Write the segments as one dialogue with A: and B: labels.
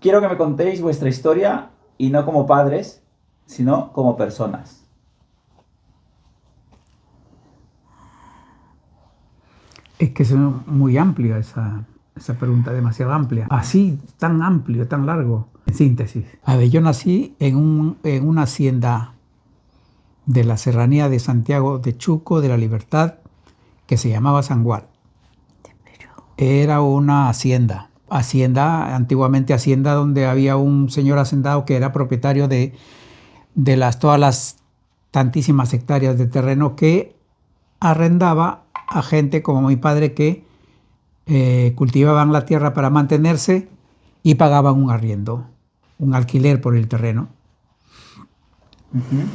A: Quiero que me contéis vuestra historia y no como padres, sino como personas.
B: Es que es muy amplia esa pregunta, demasiado amplia. Así, tan amplio, tan largo. En síntesis. A ver, yo nací en una hacienda de la serranía de Santiago de Chuco, de la Libertad, que se llamaba Sangual. Era una hacienda, antiguamente hacienda donde había un señor hacendado que era propietario de todas las tantísimas hectáreas de terreno que arrendaba a gente como mi padre que cultivaban la tierra para mantenerse y pagaban un arriendo, un alquiler por el terreno.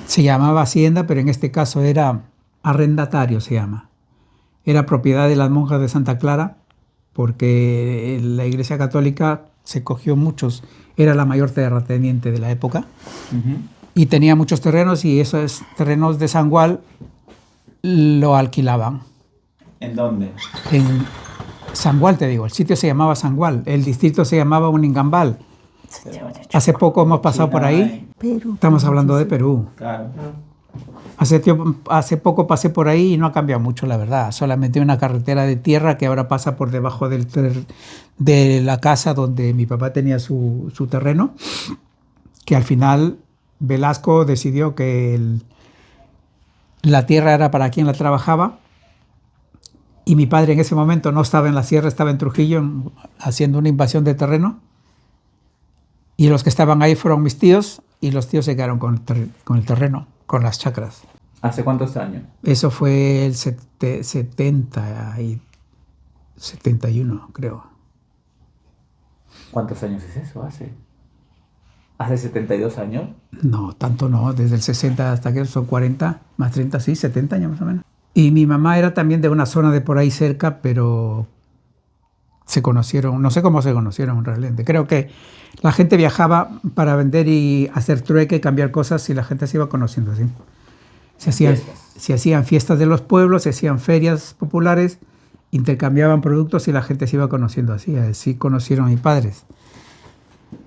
B: Se llamaba hacienda, pero en este caso era arrendatario, se llama. Era propiedad de las monjas de Santa Clara, porque la Iglesia Católica se cogió muchos, era la mayor terrateniente de la época, y tenía muchos terrenos, y esos terrenos de Sangual lo alquilaban.
A: ¿En dónde?
B: En Sangual, te digo, el sitio se llamaba Sangual, el distrito se llamaba Uningambal. Hace poco hemos pasado por ahí. Estamos hablando de Perú.
A: Claro.
B: Hace poco pasé por ahí y no ha cambiado mucho, la verdad. Solamente una carretera de tierra que ahora pasa por debajo de la casa donde mi papá tenía su terreno, que al final Velasco decidió que la tierra era para quien la trabajaba, y mi padre en ese momento no estaba en la sierra, estaba en Trujillo haciendo una invasión de terreno, y los que estaban ahí fueron mis tíos, y los tíos se quedaron con el terreno, con las chacras.
A: ¿Hace cuántos años?
B: Eso fue el 70 y 71, creo.
A: ¿Cuántos años es eso? ¿Hace 72 años?
B: No, tanto no, desde el 60 hasta que son 40, más 30, sí, 70 años más o menos. Y mi mamá era también de una zona de por ahí cerca, pero se conocieron, no sé cómo se conocieron realmente. Creo que la gente viajaba para vender y hacer trueque, cambiar cosas, y la gente se iba conociendo así. Se hacían fiestas de los pueblos, se hacían ferias populares, intercambiaban productos y la gente se iba conociendo así. Así conocieron a mis padres.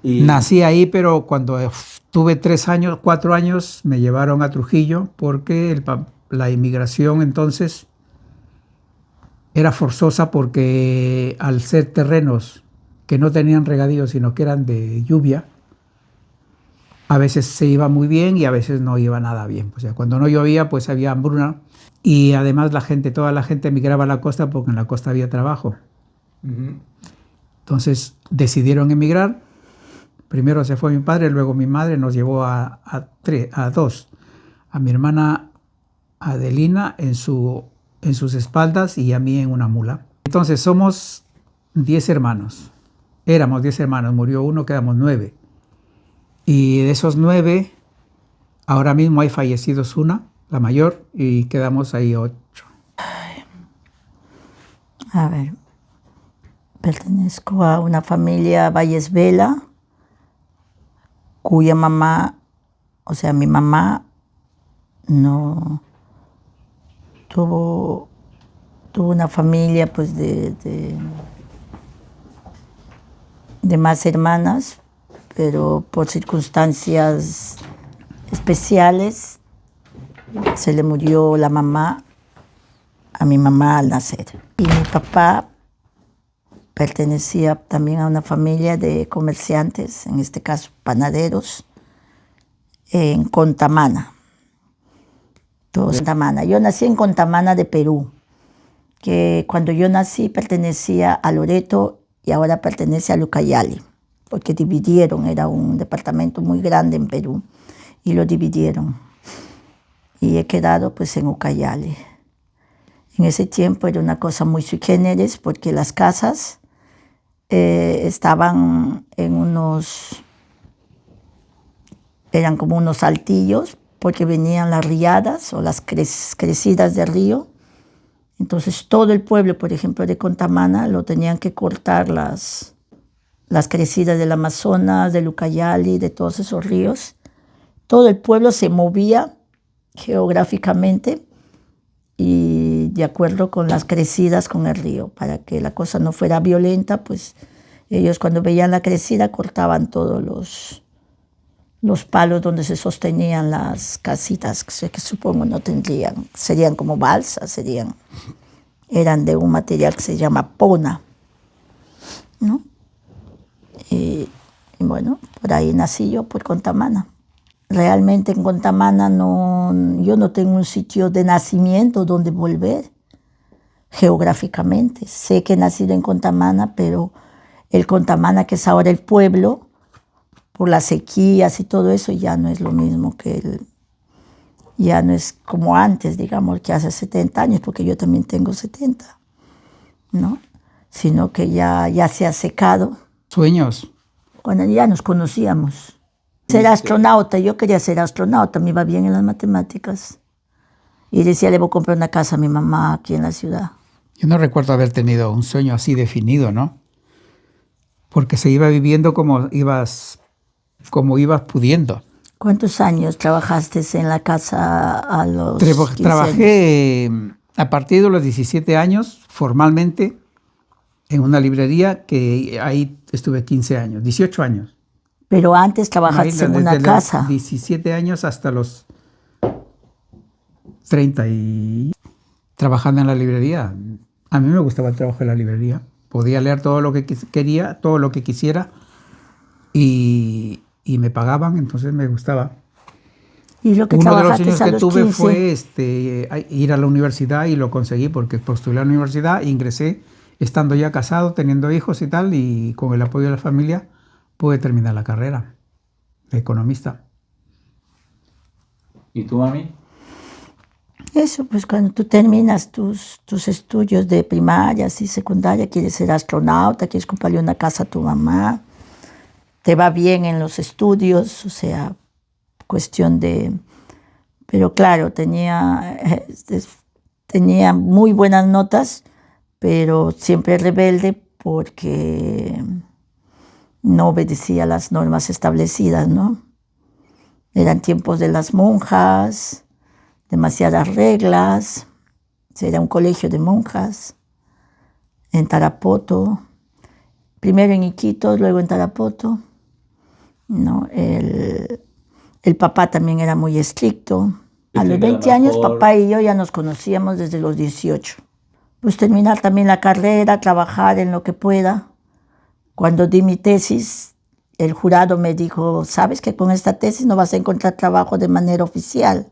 B: Nací ahí, pero cuando tuve 4 años, me llevaron a Trujillo porque la inmigración entonces era forzosa, porque al ser terrenos que no tenían regadío, sino que eran de lluvia, a veces se iba muy bien y a veces no iba nada bien. O sea, cuando no llovía, pues había hambruna, y además toda la gente emigraba a la costa porque en la costa había trabajo. Entonces decidieron emigrar. Primero se fue mi padre, luego mi madre nos llevó a dos. A mi hermana Adelina en sus espaldas y a mí en una mula. Entonces somos 10 hermanos. Éramos 10 hermanos, murió uno, quedamos 9. Y de esos 9, ahora mismo hay fallecidos una, la mayor, y quedamos ahí 8.
C: A ver, pertenezco a una familia Valles Vela, cuya mamá, o sea, mi mamá no tuvo una familia pues de más hermanas, pero por circunstancias especiales se le murió la mamá a mi mamá al nacer. Y mi papá pertenecía también a una familia de comerciantes, en este caso panaderos, en Contamana. Contamana. Yo nací en Contamana de Perú, que cuando yo nací pertenecía a Loreto y ahora pertenece a Ucayali, porque dividieron, era un departamento muy grande en Perú y lo dividieron. Y he quedado pues en Ucayali. En ese tiempo era una cosa muy sui generis, porque las casas estaban eran como unos altillos, porque venían las riadas o las crecidas del río. Entonces todo el pueblo, por ejemplo, de Contamana, lo tenían que cortar las crecidas del Amazonas, del Ucayali, de todos esos ríos. Todo el pueblo se movía geográficamente y de acuerdo con las crecidas con el río, para que la cosa no fuera violenta, pues Ellos cuando veían la crecida cortaban todos los palos donde se sostenían las casitas, que supongo no tendrían, serían como balsas, eran de un material que se llama pona, ¿no? Y bueno, por ahí nací yo, por Contamana. Realmente en Contamana yo no tengo un sitio de nacimiento donde volver geográficamente. Sé que he nacido en Contamana, pero el Contamana, que es ahora el pueblo, por las sequías y todo eso, ya no es lo mismo ya no es como antes, digamos, que hace 70 años, porque yo también tengo 70, ¿no? Sino que ya se ha secado.
B: Sueños.
C: Cuando ya nos conocíamos. Ser astronauta, yo quería ser astronauta, me iba bien en las matemáticas. Y decía, le voy a comprar una casa a mi mamá aquí en la ciudad.
B: Yo no recuerdo haber tenido un sueño así definido, ¿no? Porque se iba viviendo como ibas pudiendo.
C: ¿Cuántos años trabajaste en la casa a los 15 años?
B: Trabajé a partir de los 17 años, formalmente, en una librería, que ahí estuve 15 años, 18 años.
C: Pero antes trabajaste en una casa.
B: Desde los 17 años hasta los 30 y trabajando en la librería. A mí me gustaba el trabajo en la librería. Podía leer todo lo que quería, todo lo que quisiera, y me pagaban, entonces me gustaba.
C: ¿Y lo que
B: Uno de los
C: trabajaste
B: sueños
C: a
B: que
C: los
B: tuve
C: 15?
B: fue ir a la universidad, y lo conseguí porque postulé a la universidad, ingresé estando ya casado, teniendo hijos y tal, y con el apoyo de la familia pude terminar la carrera de economista.
A: ¿Y tú, mami?
C: Eso, pues cuando tú terminas tus estudios de primaria y secundaria, quieres ser astronauta, quieres comprarle una casa a tu mamá, te va bien en los estudios, o sea, cuestión de... Pero claro, tenía muy buenas notas, pero siempre rebelde porque no obedecía las normas establecidas, ¿no? Eran tiempos de las monjas, demasiadas reglas. Era un colegio de monjas en Tarapoto, primero en Iquitos, luego en Tarapoto, ¿no? El papá también era muy estricto. A los 20 años, papá y yo ya nos conocíamos desde los 18. Pues terminar también la carrera, trabajar en lo que pueda. Cuando di mi tesis, el jurado me dijo, ¿sabes que con esta tesis no vas a encontrar trabajo de manera oficial?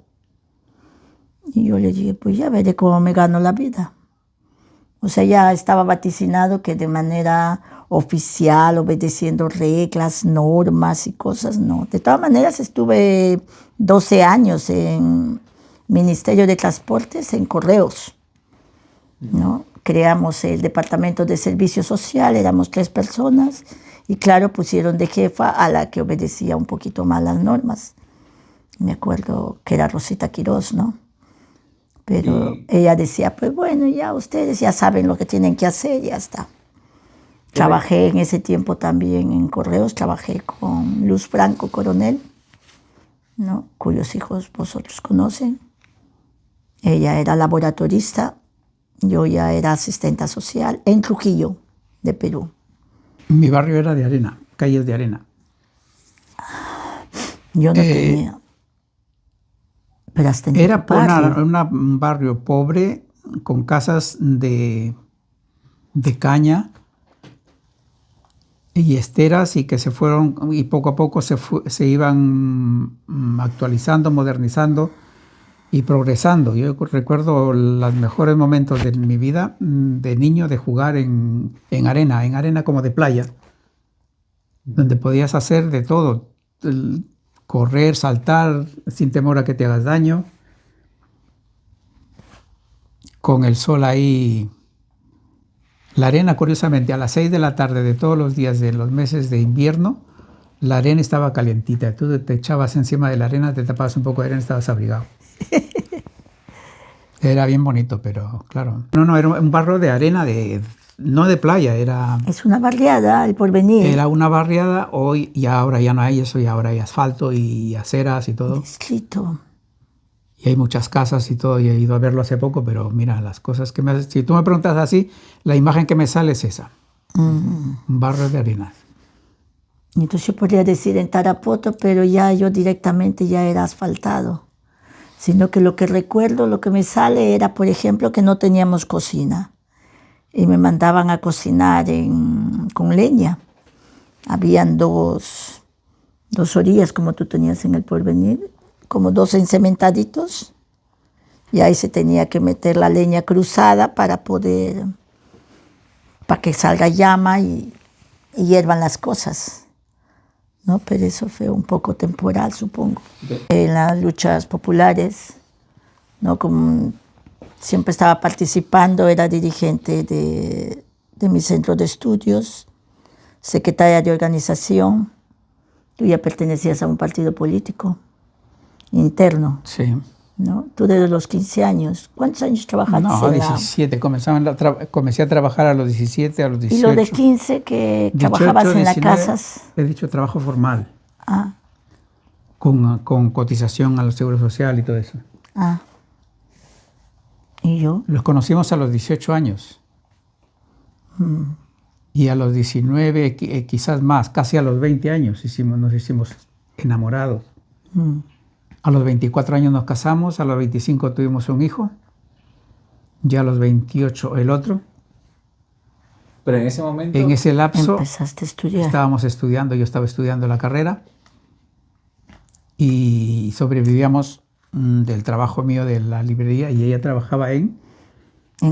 C: Y yo le dije, pues ya veré cómo me gano la vida. O sea, ya estaba vaticinado que de manera oficial, obedeciendo reglas, normas y cosas, no. De todas maneras, estuve 12 años en Ministerio de Transportes, en Correos, ¿no? Creamos el Departamento de Servicio Social, éramos 3 personas, y claro, pusieron de jefa a la que obedecía un poquito más las normas. Me acuerdo que era Rosita Quirós, ¿no? Pero ella decía, pues bueno, ya ustedes ya saben lo que tienen que hacer, ya está. Trabajé en ese tiempo también en Correos, trabajé con Luz Franco Coronel, ¿no? Cuyos hijos vosotros conocen. Ella era laboratorista, yo ya era asistenta social en Trujillo, de Perú.
B: Mi barrio era de arena, calles de arena.
C: Yo no tenía. Pero hasta en
B: Era
C: barrio.
B: un barrio pobre, con casas de caña y esteras, y que se fueron, y poco a poco se iban actualizando, modernizando y progresando. Yo recuerdo los mejores momentos de mi vida de niño, de jugar en arena como de playa, donde podías hacer de todo, correr, saltar sin temor a que te hagas daño, con el sol ahí. La arena, curiosamente, a las 6 de la tarde de todos los días de los meses de invierno, la arena estaba calientita. Tú te echabas encima de la arena, te tapabas un poco de arena y estabas abrigado. Era bien bonito, pero claro. No, era un barrio de arena, no de playa, era...
C: Es una barriada, el Porvenir.
B: Era una barriada, hoy y ahora ya no hay eso, y ahora hay asfalto y aceras y todo.
C: Distrito.
B: Y hay muchas casas y todo, y he ido a verlo hace poco, pero mira, las cosas que si tú me preguntas así, la imagen que me sale es esa. Un barrio de arenas.
C: Entonces yo podría decir en Tarapoto, pero ya yo directamente ya era asfaltado. Sino que lo que recuerdo, lo que me sale era, por ejemplo, que no teníamos cocina. Y me mandaban a cocinar con leña. Habían dos orillas, como tú tenías en el Porvenir, como dos encementaditos. Y ahí se tenía que meter la leña cruzada para que salga llama y hiervan las cosas. ¿No? Pero eso fue un poco temporal, supongo. En las luchas populares, ¿no? Como siempre estaba participando, era dirigente de mi centro de estudios, secretaria de organización. Tú ya pertenecías a un partido político interno.
B: Sí.
C: ¿No? Tú desde los 15 años. ¿Cuántos años trabajaste?
B: No, 17. Comencé a trabajar a los 17, a los 18.
C: ¿Y lo de 15 que
B: 18,
C: trabajabas en
B: 19,
C: las casas?
B: He dicho trabajo formal.
C: Ah.
B: Con cotización al Seguro Social y todo eso.
C: Ah. ¿Y yo?
B: Los conocimos a los 18 años. Y a los 19, quizás más, casi a los 20 años nos hicimos enamorados. A los 24 años nos casamos, a los 25 tuvimos un hijo, ya a los 28 el otro.
A: Pero en ese momento...
B: En ese lapso
C: empezaste a estudiar.
B: Estábamos estudiando, yo estaba estudiando la carrera y sobrevivíamos del trabajo mío de la librería y ella trabajaba en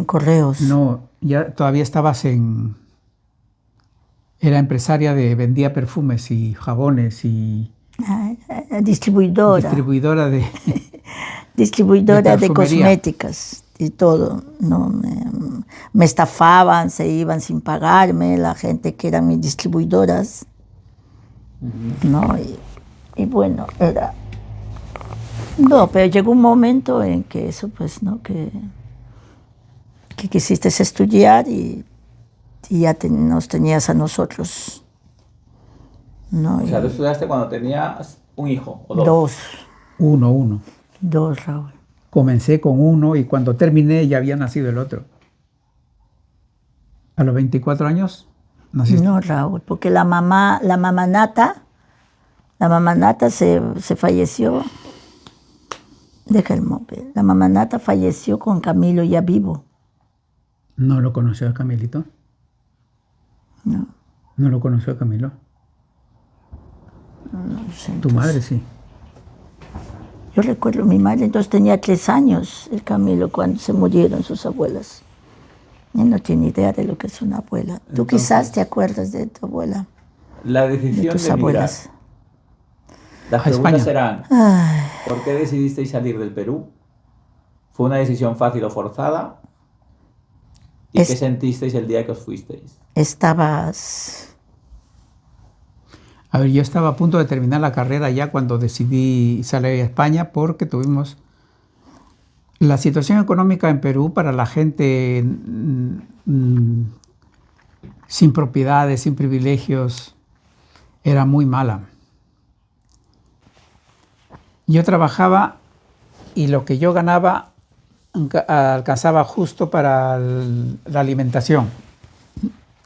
C: correos.
B: No, ya todavía estabas era empresaria vendía perfumes y jabones y...
C: Distribuidora.
B: Distribuidora de...
C: Distribuidora de cosméticas y todo. ¿No? Me estafaban, se iban sin pagarme, la gente que eran mis distribuidoras. ¿No? Y bueno, era... No, pero llegó un momento en que eso, pues, ¿no? Que quisiste estudiar y ya nos tenías a nosotros. ¿No?
A: O sea, tú estudiaste cuando tenías un hijo o dos.
C: Dos.
B: Uno.
C: Dos, Raúl.
B: Comencé con uno y cuando terminé ya había nacido el otro. ¿A los 24 años naciste?
C: No, Raúl, porque la mamá Nata se falleció. Deja el móvil. La mamá Nata falleció con Camilo ya vivo.
B: ¿No lo conoció a Camilito?
C: No.
B: ¿No lo conoció a Camilo?
C: No sé.
B: Tu madre sí.
C: Yo recuerdo, mi madre entonces tenía 3 años, el Camilo, cuando se murieron sus abuelas. Él no tiene idea de lo que es una abuela. Tú
A: Entonces,
C: quizás te acuerdas de tu abuela,
A: la decisión
C: de tus
A: de emigrar.
C: abuelas.
A: Las
B: A
A: preguntas
B: España.
A: serán,
C: Ay,
A: ¿por qué decidisteis salir del Perú? ¿Fue una decisión fácil o forzada? ¿Y qué sentisteis el día que os fuisteis?
C: estabas...
B: A ver, yo estaba a punto de terminar la carrera ya cuando decidí salir a España porque tuvimos... La situación económica en Perú para la gente sin propiedades, sin privilegios, era muy mala. Yo trabajaba y lo que yo ganaba alcanzaba justo para la alimentación.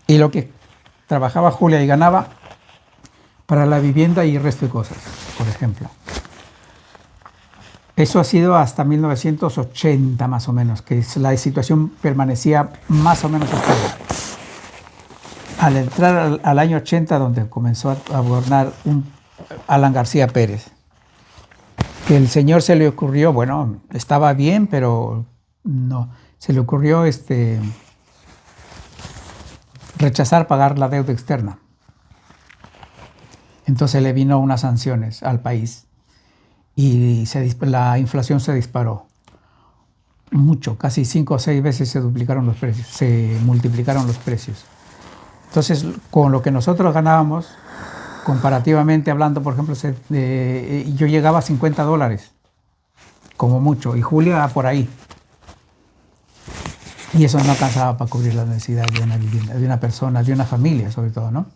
B: Y lo que trabajaba Julia y ganaba para la vivienda y el resto de cosas, por ejemplo. Eso ha sido hasta 1980 más o menos, que la situación permanecía más o menos estable. Al entrar al año 80, donde comenzó a gobernar Alan García Pérez, que el señor se le ocurrió, bueno, estaba bien, pero no, se le ocurrió rechazar pagar la deuda externa. Entonces le vino unas sanciones al país y la inflación se disparó mucho, casi 5 o 6 veces se duplicaron los precios, se multiplicaron los precios. Entonces, con lo que nosotros ganábamos, comparativamente hablando, por ejemplo, yo llegaba a $50, como mucho, y Julia por ahí. Y eso no alcanzaba para cubrir las necesidades de una vivienda, de una persona, de una familia, sobre todo, ¿no?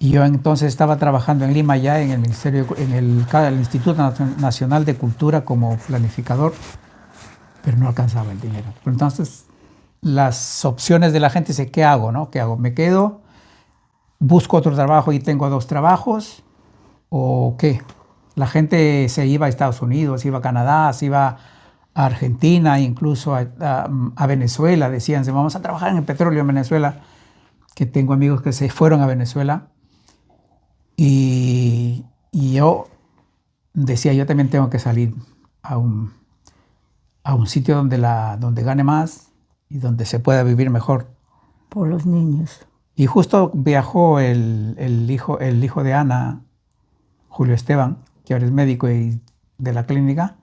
B: Y yo entonces estaba trabajando en Lima ya en el Ministerio, en el Instituto Nacional de Cultura como planificador, pero no alcanzaba el dinero. Pero entonces las opciones de la gente, dice, ¿qué hago? ¿No? ¿Qué hago? ¿Me quedo? ¿Busco otro trabajo y tengo 2 trabajos? ¿O qué? La gente se iba a Estados Unidos, iba a Canadá, se iba a Argentina, incluso a Venezuela. Decían, vamos a trabajar en el petróleo en Venezuela, que tengo amigos que se fueron a Venezuela. Y yo decía, yo también tengo que salir a un sitio donde gane más y donde se pueda vivir mejor.
C: Por los niños.
B: Y justo viajó el hijo de Ana, Julio Esteban, que ahora es médico de la clínica,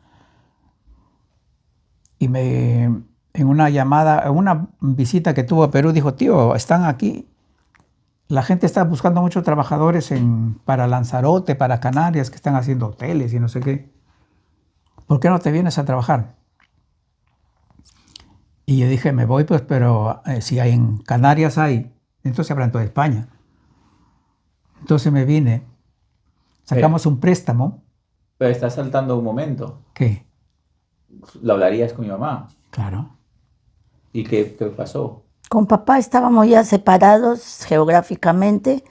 B: y en una llamada, en una visita que tuvo a Perú, dijo, tío, están aquí, la gente está buscando muchos trabajadores para Lanzarote, para Canarias, que están haciendo hoteles y no sé qué. ¿Por qué no te vienes a trabajar? Y yo dije, me voy, pues, pero si hay en Canarias hay, entonces habrá en toda España. Entonces me vine, sacamos un préstamo.
A: Pero estás saltando un momento.
B: ¿Qué?
A: Lo hablarías con mi mamá.
B: Claro.
A: ¿Y qué pasó?
C: Con papá estábamos ya separados geográficamente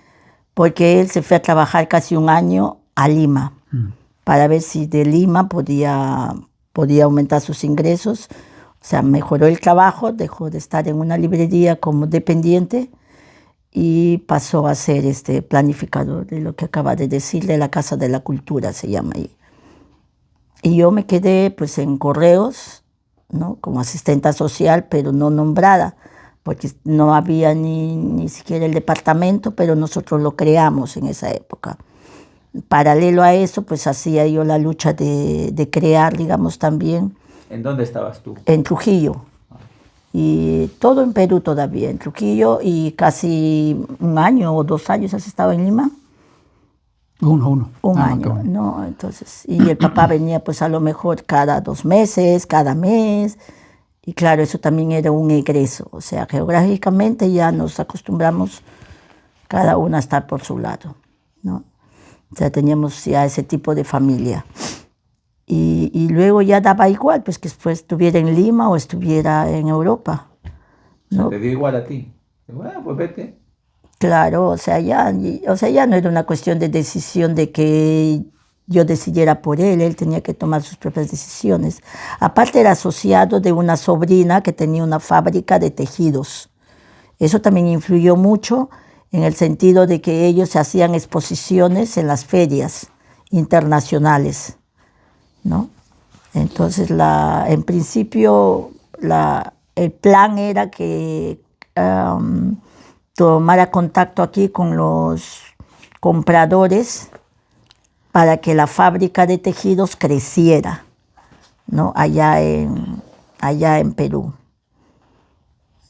C: porque él se fue a trabajar casi un año a Lima para ver si de Lima podía aumentar sus ingresos. O sea, mejoró el trabajo, dejó de estar en una librería como dependiente y pasó a ser planificador de lo que acaba de decir, de la Casa de la Cultura, se llama ahí. Y yo me quedé pues en Correos, ¿no? Como asistenta social, pero no nombrada, porque no había ni siquiera el departamento, pero nosotros lo creamos en esa época. Paralelo a eso, pues hacía yo la lucha de crear, digamos, también.
A: ¿En dónde estabas tú?
C: En Trujillo. Y todo en Perú todavía, en Trujillo, y casi 1 año o 2 años has estado en Lima.
B: Un
C: año, ¿no? Entonces, y el papá venía pues a lo mejor cada 2 meses, cada mes, y claro, eso también era un egreso, o sea, geográficamente ya nos acostumbramos cada uno a estar por su lado, ¿no? O sea, teníamos ya ese tipo de familia. Y luego ya daba igual, pues que después estuviera en Lima o estuviera en Europa, ¿no?
A: O sea, te dio igual a ti. Bueno, pues vete.
C: Claro, o sea, ya no era una cuestión de decisión de que yo decidiera por él tenía que tomar sus propias decisiones. Aparte era asociado de una sobrina que tenía una fábrica de tejidos. Eso también influyó mucho en el sentido de que ellos se hacían exposiciones en las ferias internacionales, ¿no? Entonces, en principio, el plan era que tomara contacto aquí con los compradores para que la fábrica de tejidos creciera, ¿no? Allá en Perú,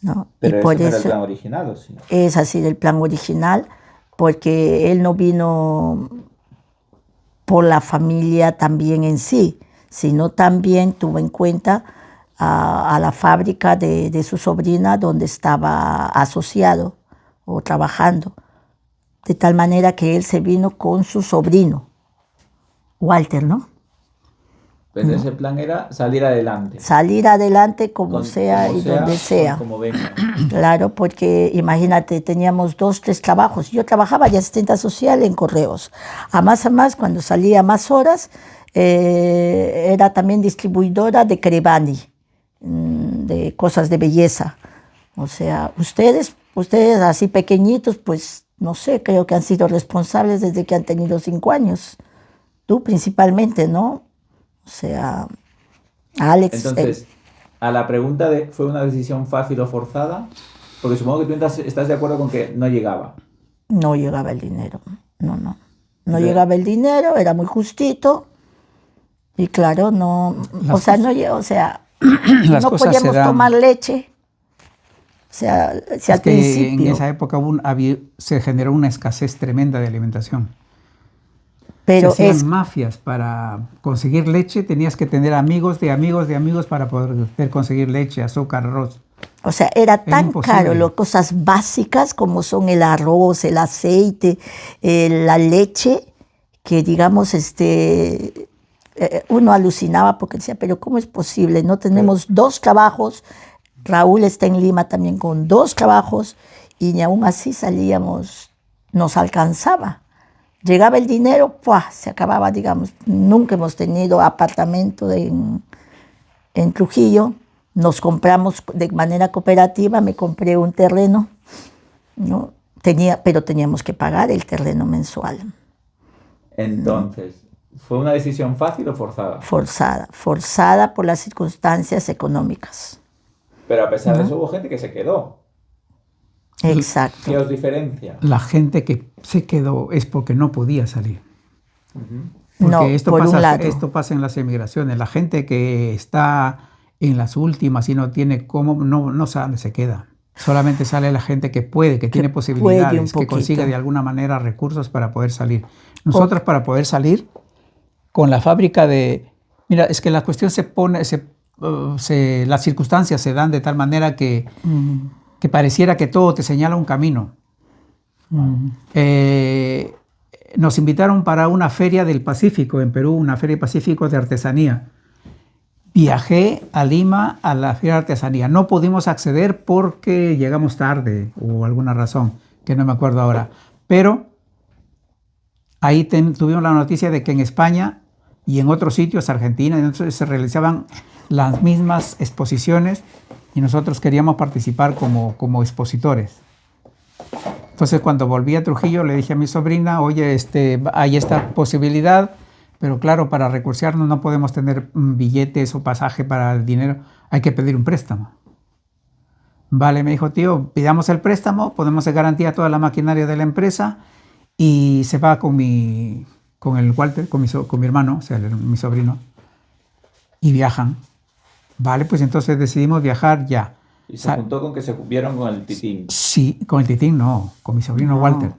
C: ¿no?
A: Pero
C: y por
A: ese no era el
C: eso
A: plan original, ¿o sí?
C: es así del plan original, porque él no vino por la familia también en sí, sino también tuvo en cuenta a la fábrica de su sobrina donde estaba asociado o trabajando, de tal manera que él se vino con su sobrino, Walter, ¿no?
A: Pues ese plan era salir adelante.
C: Salir adelante como sea y donde sea.
A: Como venga.
C: Claro, porque imagínate, teníamos 2, 3 trabajos. Yo trabajaba de asistente social en Correos. A más, cuando salía más horas, era también distribuidora de Crevani, de cosas de belleza. O sea, ustedes así pequeñitos, pues no sé, creo que han sido responsables desde que han tenido 5 años. Tú principalmente, ¿no? O sea, Alex...
A: Entonces, a la pregunta de ¿fue una decisión fácil o forzada? Porque supongo que tú estás de acuerdo con que no llegaba.
C: No llegaba el dinero, no. No
A: Entonces,
C: llegaba el dinero, era muy justito. Y claro, no
B: las
C: no
B: cosas
C: podíamos tomar leche. O sea, si al
B: que
C: principio...
B: en esa época se generó una escasez tremenda de alimentación.
C: Pero
B: se hacían mafias para conseguir leche, tenías que tener amigos de amigos de amigos para poder conseguir leche, azúcar, arroz.
C: O sea, era tan
B: imposible.
C: caro las cosas básicas como son el arroz, el aceite, la leche, que digamos, uno alucinaba porque decía, pero ¿cómo es posible? No tenemos 2 trabajos, Raúl está en Lima también con 2 trabajos y ni aún así salíamos, nos alcanzaba. Llegaba el dinero, ¡pua!, se acababa, digamos. Nunca hemos tenido apartamento en Trujillo. Nos compramos de manera cooperativa, me compré un terreno, ¿no? Pero teníamos que pagar el terreno mensual.
A: Entonces, ¿fue una decisión fácil o forzada?
C: Forzada por las circunstancias económicas.
A: Pero a pesar de eso hubo gente que se quedó.
C: Exacto.
A: ¿Qué os diferencia?
B: La gente que se quedó es porque no podía salir.
A: Ujú.
C: No,
B: Porque
C: por un lado.
B: esto pasa en las emigraciones. La gente que está en las últimas y no tiene cómo, no sale, se queda. Solamente sale la gente que puede, que tiene posibilidades, que consigue de alguna manera recursos para poder salir. Nosotros para poder salir con la fábrica de... Mira, es que la cuestión se pone, las circunstancias se dan de tal manera que pareciera que todo te señala un camino. Nos invitaron para una feria del Pacífico en Perú, una feria del Pacífico de artesanía. Viajé a Lima a la feria de artesanía. No pudimos acceder porque llegamos tarde o alguna razón que no me acuerdo ahora. Pero ahí tuvimos la noticia de que en España y en otros sitios, Argentina, entonces se realizaban las mismas exposiciones y nosotros queríamos participar como expositores. Entonces cuando volví a Trujillo le dije a mi sobrina, oye, hay esta posibilidad, pero claro, para recursearnos no podemos tener billetes o pasaje para el dinero, hay que pedir un préstamo. Vale, me dijo, tío, pidamos el préstamo, ponemos de garantía toda la maquinaria de la empresa y se va con el Walter, con mi hermano, o sea, mi sobrino, y viajan. Vale, pues entonces decidimos viajar ya.
A: ¿Y se juntó con que se vieron con el Titín?
B: Sí, con el Titín no, con mi sobrino Walter.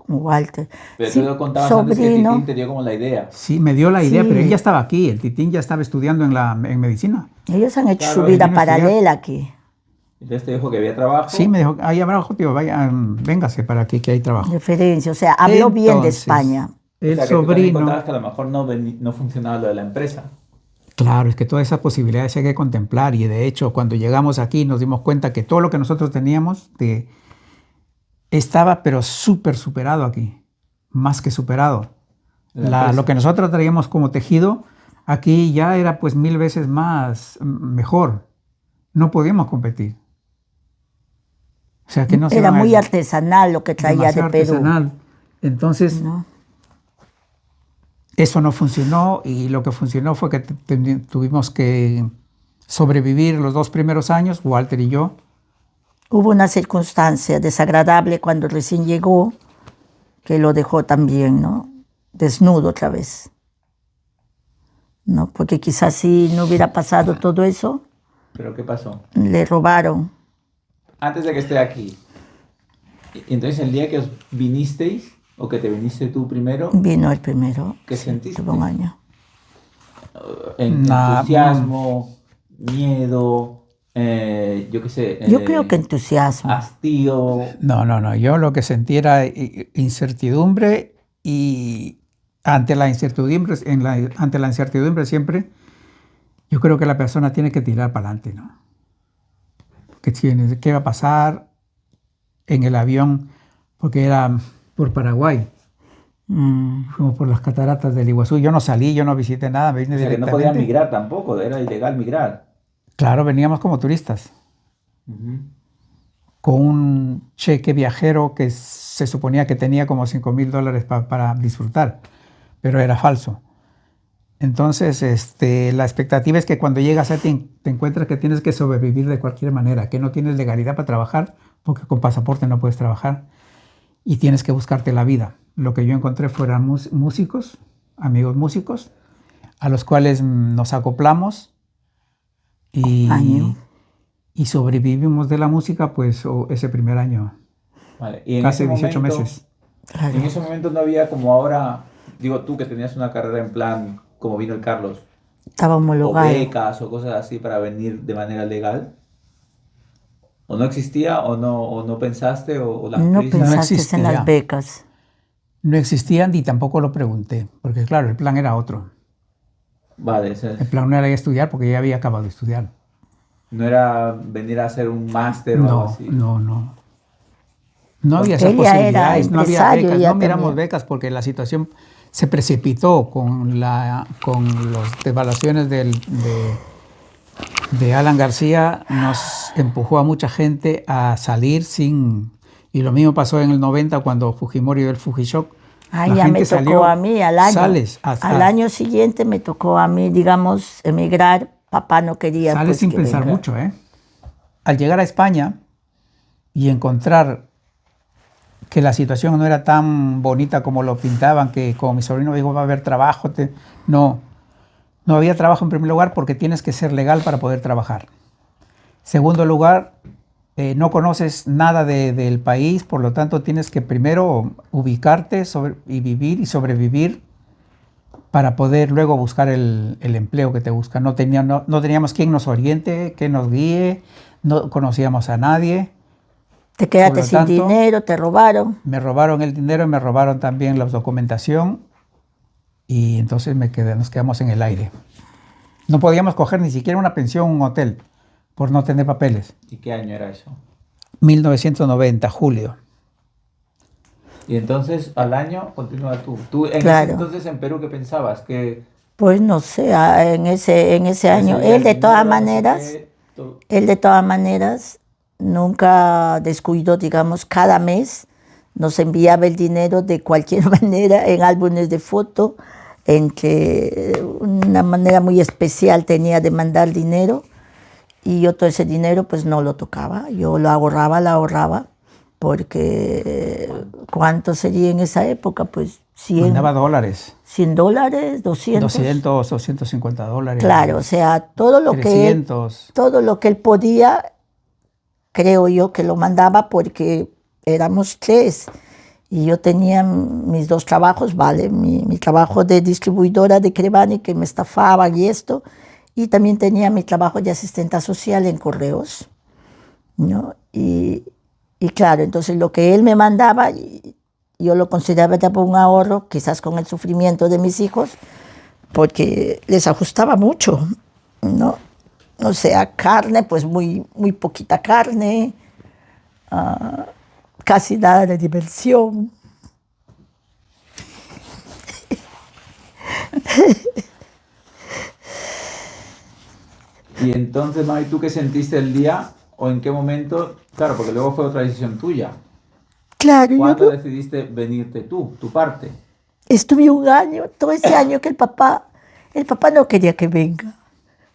C: Walter.
A: Pero
C: Sí,
A: tú lo contabas antes que el Titín te dio como la idea.
B: Sí, me dio la idea,
C: Sí.
B: pero él ya estaba aquí. El Titín ya estaba estudiando en medicina.
C: Ellos han hecho
A: Claro,
C: su vida
B: vino a estudiar.
C: paralela aquí.
A: Entonces te dijo que había trabajo.
B: Sí, me dijo, ahí abajo, tío, vaya, véngase para aquí que hay trabajo.
C: Referencia, o sea, habló bien de
B: Entonces,
C: España.
A: O
B: El
A: sea, que tú también
B: sobrino...
A: contabas que a lo mejor no funcionaba lo de la empresa.
B: Claro, es que todas esas posibilidades hay que contemplar y de hecho cuando llegamos aquí nos dimos cuenta que todo lo que nosotros teníamos estaba pero súper superado aquí, más que superado. Lo que nosotros traíamos como tejido aquí ya era pues 1000 veces más mejor. No podíamos competir. O sea que no
C: Era muy artesanal lo que traía de Perú.
B: Artesanal. Entonces...
C: ¿No?
B: Eso no funcionó y lo que funcionó fue que tuvimos que sobrevivir los 2 primeros años, Walter y yo.
C: Hubo una circunstancia desagradable cuando recién llegó que lo dejó también, ¿no? Desnudo otra vez. ¿No? Porque quizás si no hubiera pasado todo eso,
A: ¿Pero qué pasó?
C: le robaron.
A: Antes de que esté aquí. Entonces el día que os vinisteis, o que te viniste tú primero,
C: Vino el primero.
A: ¿qué
C: sí,
A: sentiste?
C: tuvo un año.
A: Entusiasmo, miedo, yo qué sé.
C: Yo creo que entusiasmo.
A: Hastío.
B: No. Yo lo que sentí era incertidumbre y ante la incertidumbre, ante la incertidumbre siempre, yo creo que la persona tiene que tirar para adelante, ¿no? ¿Qué va a pasar en el avión? Porque era por Paraguay. Fuimos por las cataratas del Iguazú. Yo no salí, yo no visité nada, me vine
A: O sea, que no
B: directamente.
A: podían migrar tampoco, era ilegal migrar.
B: Claro, veníamos como turistas.
A: Uh-huh.
B: Con un cheque viajero que se suponía que tenía como $5,000 para disfrutar, pero era falso. Entonces, la expectativa es que cuando llegas a te encuentras que tienes que sobrevivir de cualquier manera, que no tienes legalidad para trabajar, porque con pasaporte no puedes trabajar, y tienes que buscarte la vida. Lo que yo encontré fueron músicos, amigos músicos, a los cuales nos acoplamos y sobrevivimos de la música pues ese primer año.
A: Vale. Y en
B: casi
A: ese
B: 18
A: momento,
B: meses.
C: Claro.
A: En ese momento no había como ahora, digo tú que tenías una carrera en plan, como vino el Carlos,
C: Estaba
A: o
C: homologado.
A: becas o cosas así para venir de manera legal. ¿O no existía o no pensaste o las
C: No
A: prisas?
C: pensaste en
B: existía.
C: las becas.
B: No existían y tampoco lo pregunté, porque claro, el plan era otro.
A: Vale,
B: El plan no era ir a estudiar porque ya había acabado de estudiar.
A: No era venir a hacer un máster o algo
B: No,
A: así.
B: no. No había esas
C: Él ya era
B: posibilidades, no había
C: empresario,
B: becas,
C: ya
B: no miramos
C: tenía.
B: becas porque la situación se precipitó con las devaluaciones de Alan García, nos empujó a mucha gente a salir sin... Y lo mismo pasó en el 90 cuando Fujimori dio el Fujishock.
C: Ah,
B: La
C: ya me
B: gente
C: tocó
B: salió,
C: a mí al año.
B: sales,
C: Al año siguiente me tocó a mí, digamos, emigrar. Papá no quería
B: sales
C: pues
B: sin
C: que
B: pensar
C: venga.
B: mucho, ¿eh? Al llegar a España y encontrar que la situación no era tan bonita como lo pintaban, que como mi sobrino dijo, va a haber trabajo. No, no había trabajo en primer lugar porque tienes que ser legal para poder trabajar. Segundo lugar, no conoces nada del país, por lo tanto tienes que primero ubicarte y vivir y sobrevivir para poder luego buscar el empleo que te busca. No teníamos quien nos oriente, quien nos guíe, no conocíamos a nadie.
C: Te
B: Por
C: quedaste
B: lo
C: sin
B: tanto,
C: dinero, te robaron.
B: me robaron el dinero y me robaron también la documentación y entonces nos quedamos en el aire. No podíamos coger ni siquiera una pensión, un hotel, por no tener papeles.
A: ¿Y qué año era eso?
B: 1990, julio.
A: Y entonces al año continúa tú. Tú en ese
C: Claro.
A: entonces en Perú, ¿qué pensabas? Que
C: Pues no sé, en ese año,
A: recibías
C: él de todas
A: dinero, no sé
C: maneras,
A: qué, todo.
C: él de todas maneras nunca descuidó, digamos, cada mes nos enviaba el dinero de cualquier manera en álbumes de foto, en que una manera muy especial tenía de mandar dinero y yo todo ese dinero pues no lo tocaba, yo lo ahorraba, porque ¿cuánto sería en esa época? Pues 100,
B: Mandaba dólares,
C: $100, 200.
B: 200, 250 dólares.
C: Claro, o sea, todo lo que él,
B: 300.
C: todo lo que él podía, creo yo que lo mandaba porque éramos tres. Y yo tenía mis dos trabajos, ¿vale? Mi trabajo de distribuidora de Crevani, que me estafaban y esto, y también tenía mi trabajo de asistenta social en correos, ¿no? Y claro, entonces lo que él me mandaba, yo lo consideraba ya un ahorro, quizás con el sufrimiento de mis hijos, porque les ajustaba mucho, ¿no? O sea, carne, pues muy poquita carne, casi nada de diversión.
A: Y entonces, Mami, ¿tú qué sentiste el día o en qué momento? Claro, porque luego fue otra decisión tuya.
C: Claro, yo
A: ¿Cuándo
C: no,
A: decidiste venirte tú, tu parte?
C: estuve un año, todo ese año que el papá no quería que venga,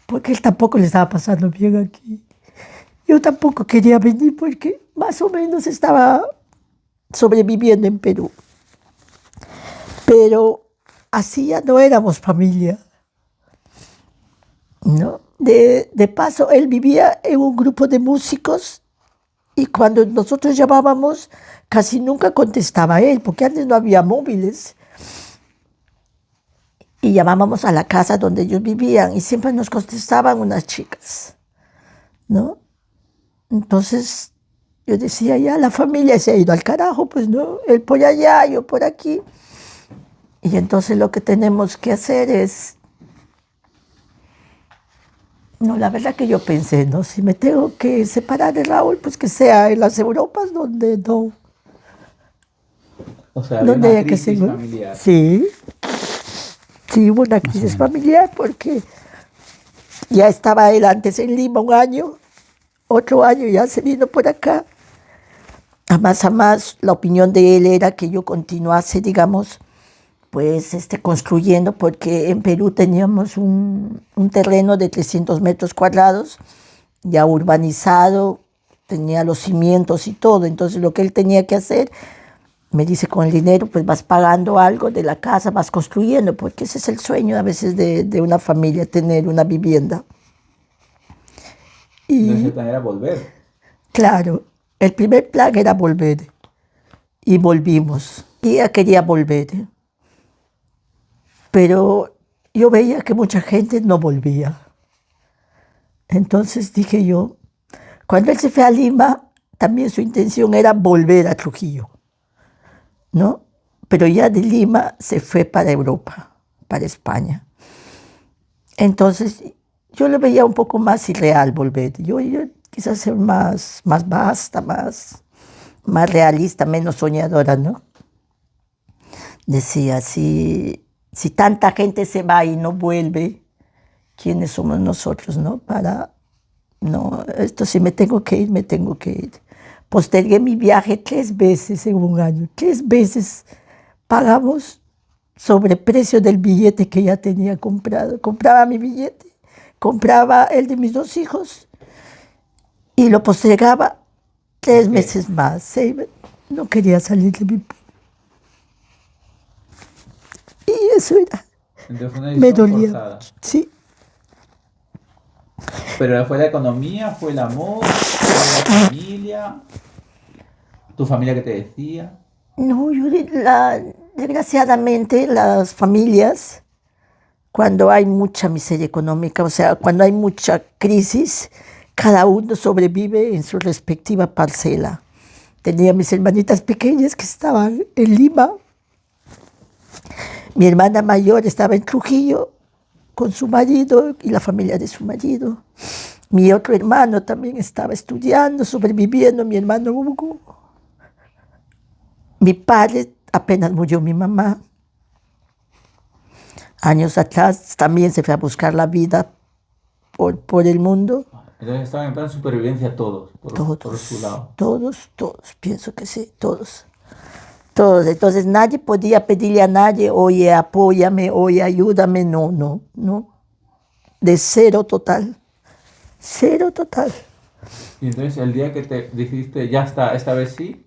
C: porque él tampoco le estaba pasando bien aquí. Yo tampoco quería venir porque más o menos estaba sobreviviendo en Perú. Pero así ya no éramos familia, ¿no? De paso, él vivía en un grupo de músicos y cuando nosotros llamábamos, casi nunca contestaba él, porque antes no había móviles. Y llamábamos a la casa donde ellos vivían y siempre nos contestaban unas chicas, ¿no? Entonces yo decía, ya la familia se ha ido al carajo, pues no, él por allá, yo por aquí. Y entonces lo que tenemos que hacer es, no, la verdad que yo pensé, no, si me tengo que separar de Raúl, pues que sea en las Europas donde no,
A: O sea, había
C: donde
A: una
C: haya que
A: crisis
C: ser.
A: familiar.
C: Sí, sí, hubo una crisis familiar porque ya estaba él antes en Lima un año, otro año ya se vino por acá. A más, la opinión de él era que yo continuase, digamos, pues construyendo, porque en Perú teníamos un terreno de 300 metros cuadrados, ya urbanizado, tenía los cimientos y todo. Entonces lo que él tenía que hacer, me dice, con el dinero pues vas pagando algo de la casa, vas construyendo, porque ese es el sueño a veces de una familia, tener una vivienda.
A: Entonces
C: Y
A: el plan era volver.
C: claro, el primer plan era volver. Y volvimos. Y ella quería volver. Pero yo veía que mucha gente no volvía. Entonces dije yo, cuando él se fue a Lima, también su intención era volver a Trujillo, ¿no? Pero ya de Lima se fue para Europa, para España. Entonces yo lo veía un poco más irreal volver. Yo quizás ser más vasta, más realista, menos soñadora, ¿no? Decía, si tanta gente se va y no vuelve, ¿quiénes somos nosotros, no? No, esto si me tengo que ir, me tengo que ir. Postergué mi viaje 3 veces en un año. 3 veces pagamos sobreprecio del billete que ya tenía comprado. Compraba mi billete, compraba el de mis 2 hijos y lo postergaba 3 meses más. Sí, no quería salir de mi pueblo. Y eso era.
A: Entonces fue una
C: Me
A: decisión
C: dolía.
A: forzada.
C: Sí.
A: Pero fue la economía, fue el amor, fue la familia. ¿Tu familia qué te decía?
C: No, desgraciadamente las familias, cuando hay mucha miseria económica, o sea, cuando hay mucha crisis, cada uno sobrevive en su respectiva parcela. Tenía mis hermanitas pequeñas que estaban en Lima. Mi hermana mayor estaba en Trujillo con su marido y la familia de su marido. Mi otro hermano también estaba estudiando, sobreviviendo, mi hermano Hugo. Mi padre, apenas murió mi mamá. Años atrás también se fue a buscar la vida por el mundo.
A: Entonces estaban en plan supervivencia todos, por su lado.
C: Todos, pienso que sí, todos. Entonces nadie podía pedirle a nadie, oye, apóyame, oye, ayúdame. No. De cero total. Cero total.
A: Y entonces el día que te dijiste, ya está, esta vez sí,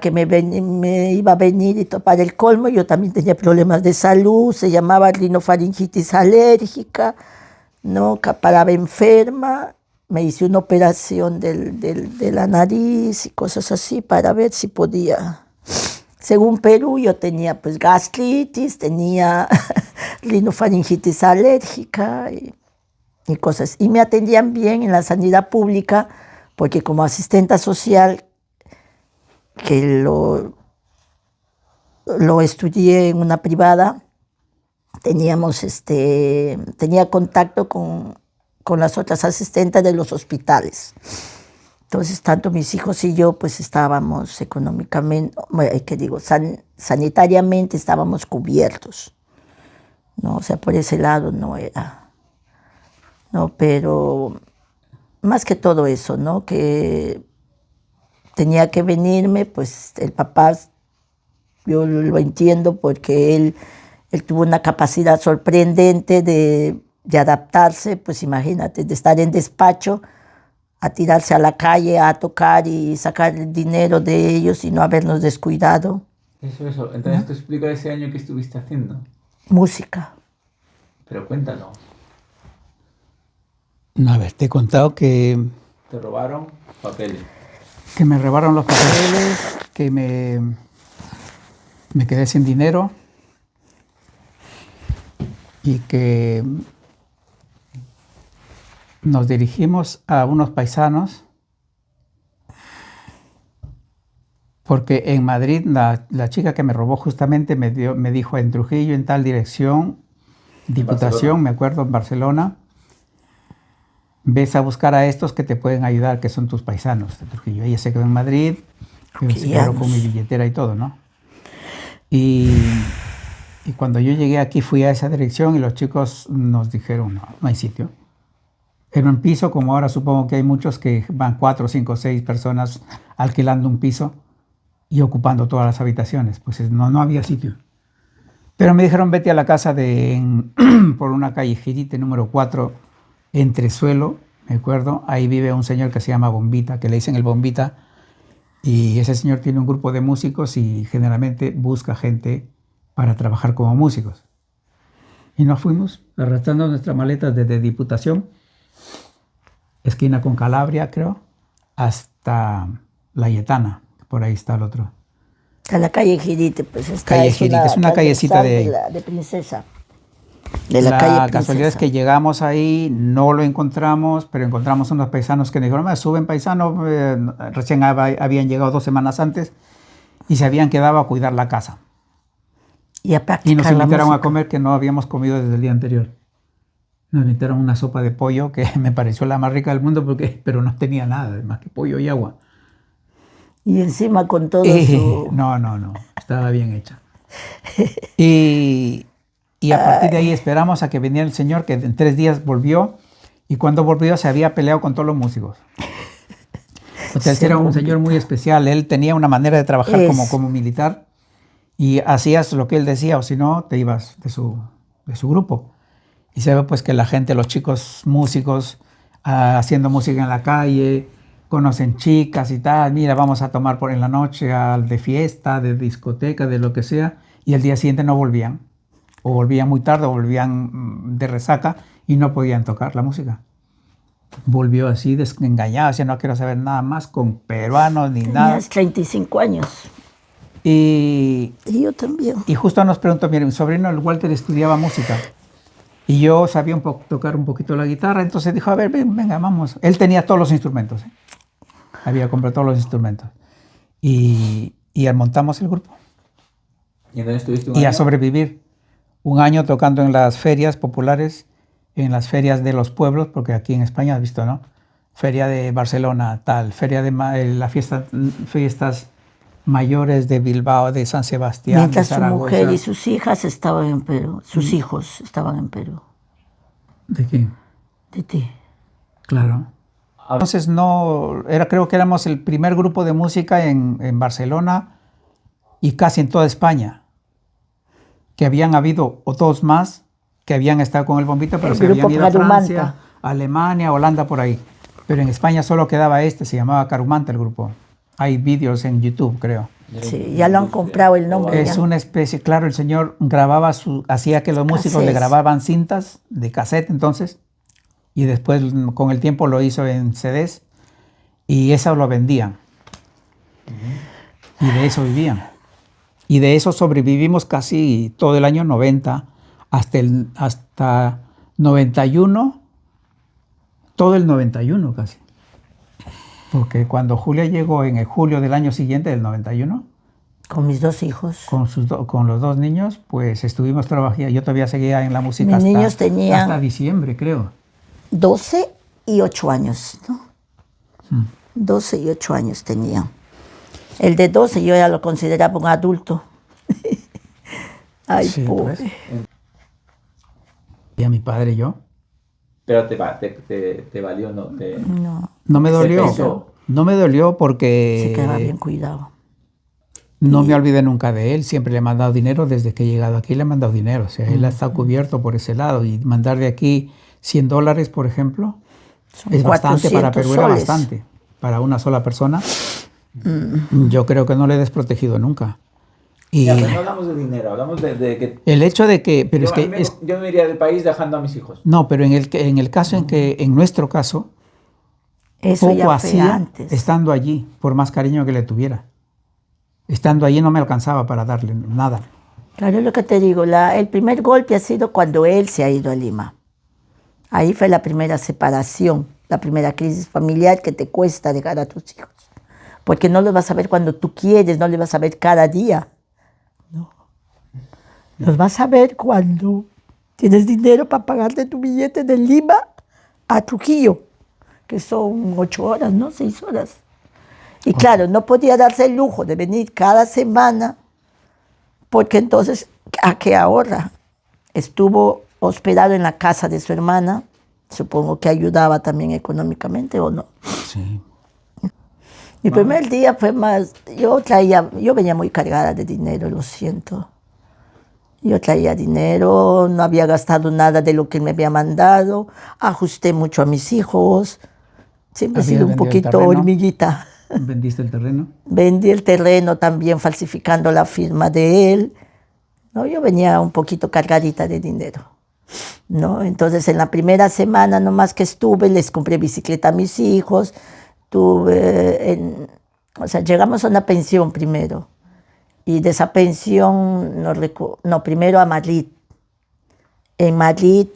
C: Que me iba a venir y para el colmo, yo también tenía problemas de salud, se llamaba rinofaringitis alérgica, ¿no? Paraba enferma, me hice una operación de la nariz y cosas así para ver si podía. Según Perú, yo tenía pues gastritis, tenía rinofaringitis alérgica y cosas. Y me atendían bien en la sanidad pública, porque como asistenta social, que lo estudié en una privada, tenía contacto con las otras asistentes de los hospitales. Entonces, tanto mis hijos y yo, pues estábamos económicamente, sanitariamente estábamos cubiertos, ¿no? O sea, por ese lado no era, ¿no? Pero más que todo eso, ¿no? Que tenía que venirme, pues el papá, yo lo entiendo porque él tuvo una capacidad sorprendente de adaptarse, pues imagínate, de estar en despacho a tirarse a la calle a tocar y sacar el dinero de ellos y no habernos descuidado.
A: Eso. Entonces te explico ese año que estuviste haciendo.
C: Música.
A: Pero cuéntalo.
B: No, a ver, te he contado que
A: Te robaron papeles.
B: me robaron los papeles, que me quedé sin dinero y que nos dirigimos a unos paisanos porque en Madrid la chica que me robó justamente me dijo en Trujillo, en tal dirección, Diputación, me acuerdo, en Barcelona, ves a buscar a estos que te pueden ayudar, que son tus paisanos de Trujillo. Ella se quedó en Madrid, se quedó con mi billetera y todo, ¿no? Y cuando yo llegué aquí fui a esa dirección y los chicos nos dijeron, no hay sitio. Era un piso, como ahora supongo que hay muchos que van 4, 5, 6 personas alquilando un piso y ocupando todas las habitaciones. Pues no había sitio. Pero me dijeron, vete a la casa por una calle Girite, número 4, Entresuelo, me acuerdo. Ahí vive un señor que se llama Bombita, que le dicen el Bombita. Y ese señor tiene un grupo de músicos y generalmente busca gente para trabajar como músicos. Y nos fuimos arrastrando nuestras maletas desde Diputación, esquina con Calabria, creo, hasta La Yetana. Por ahí está el otro.
C: A la calle Girite, pues está.
B: Calle Girite, es una callecita de
C: Princesa.
B: La casualidad es que llegamos ahí, no lo encontramos, pero encontramos unos paisanos que nos dijeron, suben paisanos, recién habían llegado 2 semanas antes y se habían quedado a cuidar la casa.
C: Y a practicar
B: y nos invitaron
C: la
B: a comer, que no habíamos comido desde el día anterior. Nos invitaron una sopa de pollo que me pareció la más rica del mundo, pero no tenía nada más que pollo y agua.
C: Y encima con todo su...
B: No, estaba bien hecha. Y a partir de ahí esperamos a que viniera el señor, que en 3 días volvió, y cuando volvió se había peleado con todos los músicos. O sea, él era un señor muy especial, él tenía una manera de trabajar como militar, y hacías lo que él decía, o si no, te ibas de su grupo. Y se ve pues que la gente, los chicos músicos, haciendo música en la calle, conocen chicas y tal, mira, vamos a tomar por en la noche de fiesta, de discoteca, de lo que sea, y el día siguiente no volvían, o volvían muy tarde, o volvían de resaca y no podían tocar la música. Volvió así desengañado, así no quiero saber nada más con peruanos ni nada.
C: Tenías 35 años.
B: Y
C: yo también.
B: Y justo nos preguntó, mire, mi sobrino, el Walter, estudiaba música. Y yo sabía tocar un poquito la guitarra, entonces dijo, a ver, venga, vamos. Él tenía todos los instrumentos, ¿eh? Había comprado todos los instrumentos. Y montamos el grupo.
A: ¿Y entonces estuviste un
B: Y
A: año?
B: a sobrevivir. 1 año tocando en las ferias populares, en las ferias de los pueblos, porque aquí en España has visto, ¿no? Feria de Barcelona, tal, feria de fiestas mayores de Bilbao, de San Sebastián,
C: Mientras
B: de
C: su
B: Zaragoza.
C: mujer y sus hijas estaban en Perú, sus hijos estaban en Perú.
B: ¿De quién?
C: De ti.
B: Claro. Entonces creo que éramos el primer grupo de música en Barcelona y casi en toda España. Que habían habido otros más que habían estado con el Bombito, pero
C: El
B: se habían
C: grupo
B: ido a
C: Carumanta.
B: Francia, Alemania, Holanda, por ahí. Pero en España solo quedaba se llamaba Carumanta el grupo. Hay vídeos en YouTube, creo.
C: Sí, ya lo han comprado el nombre.
B: Es
C: ya.
B: una especie, claro, el señor grababa hacía que los músicos le
C: Cassettes.
B: grababan cintas de cassette entonces, y después con el tiempo lo hizo en CDs, y eso lo vendían. Y de eso vivían. Y de eso sobrevivimos casi todo el año 90, hasta 91, todo el 91 casi. Porque cuando Julia llegó en el julio del año siguiente, del 91,
C: Con mis 2 hijos.
B: con los 2 niños, pues estuvimos trabajando. Yo todavía seguía en la música
C: Mis niños tenían-
B: hasta diciembre, creo.
C: 12 y 8 años, ¿no? 12 y 8 años tenían. El de 12 yo ya lo consideraba un adulto. Ay,
B: Sí,
C: pobre.
B: pues. Y a mi padre y yo.
A: Pero te valió, ¿no?
C: No,
B: No me
A: Se
B: dolió.
A: pesó.
B: No me dolió porque
C: se quedaba bien cuidado.
B: no me olvidé nunca de él. Siempre le he mandado dinero. Desde que he llegado aquí le he mandado dinero. O sea, él ha estado cubierto por ese lado. Y mandar de aquí $100, por ejemplo,
C: Son
B: es bastante. Para
C: 400
B: Perú era
C: soles.
B: bastante. Para una sola persona. Yo creo que no le he desprotegido nunca. Y
A: Ya, pero no hablamos de dinero, hablamos de que...
B: el hecho de que... Pero
A: Yo,
B: es que...
A: yo me iría del país dejando a mis hijos.
B: No, pero en el caso en nuestro caso,
C: Eso
B: poco
C: ya fue
B: hacía
C: antes.
B: estando allí, por más cariño que le tuviera. Estando allí no me alcanzaba para darle nada.
C: Claro, es lo que te digo, el primer golpe ha sido cuando él se ha ido a Lima. Ahí fue la primera separación, la primera crisis familiar que te cuesta dejar a tus hijos. Porque no los vas a ver cuando tú quieres, no les vas a ver cada día. No. Los vas a ver cuando tienes dinero para pagarte tu billete de Lima a Trujillo, que son 8 horas, ¿no? 6 horas. Y claro, no podía darse el lujo de venir cada semana, porque entonces, ¿a qué ahorra? Estuvo hospedado en la casa de su hermana, supongo que ayudaba también económicamente, ¿o no?
B: Sí.
C: Mi primer día fue más, yo venía muy cargada de dinero, lo siento. Yo traía dinero, no había gastado nada de lo que él me había mandado, ajusté mucho a mis hijos, siempre he
B: ¿Habías
C: sido un
B: vendido el
C: poquito
B: terreno?
C: hormiguita.
B: ¿Vendiste el terreno?
C: Vendí el terreno también falsificando la firma de él. ¿No? Yo venía un poquito cargadita de dinero, ¿no? Entonces en la primera semana nomás que estuve, les compré bicicleta a mis hijos, llegamos a una pensión primero. Y de esa pensión, primero a Madrid. En Madrid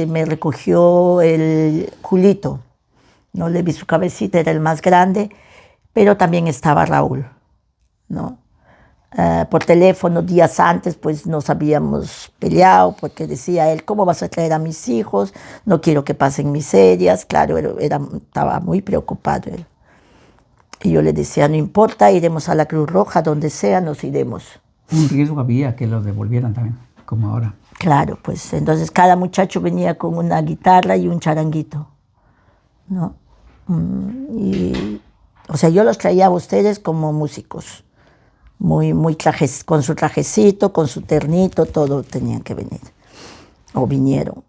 C: me recogió el Julito. No le vi su cabecita, era el más grande, pero también estaba Raúl, ¿no? por teléfono días antes, pues nos habíamos peleado porque decía él, ¿cómo vas a traer a mis hijos? No quiero que pasen miserias. Claro, estaba muy preocupado él. Y yo le decía, no importa, iremos a la Cruz Roja, donde sea, nos iremos.
B: Un riesgo había que los devolvieran también, como ahora.
C: Claro, pues entonces cada muchacho venía con una guitarra y un charanguito, ¿no? O sea, yo los traía a ustedes como músicos. Muy trajes, con su trajecito, con su ternito, todo tenían que venir, o vinieron,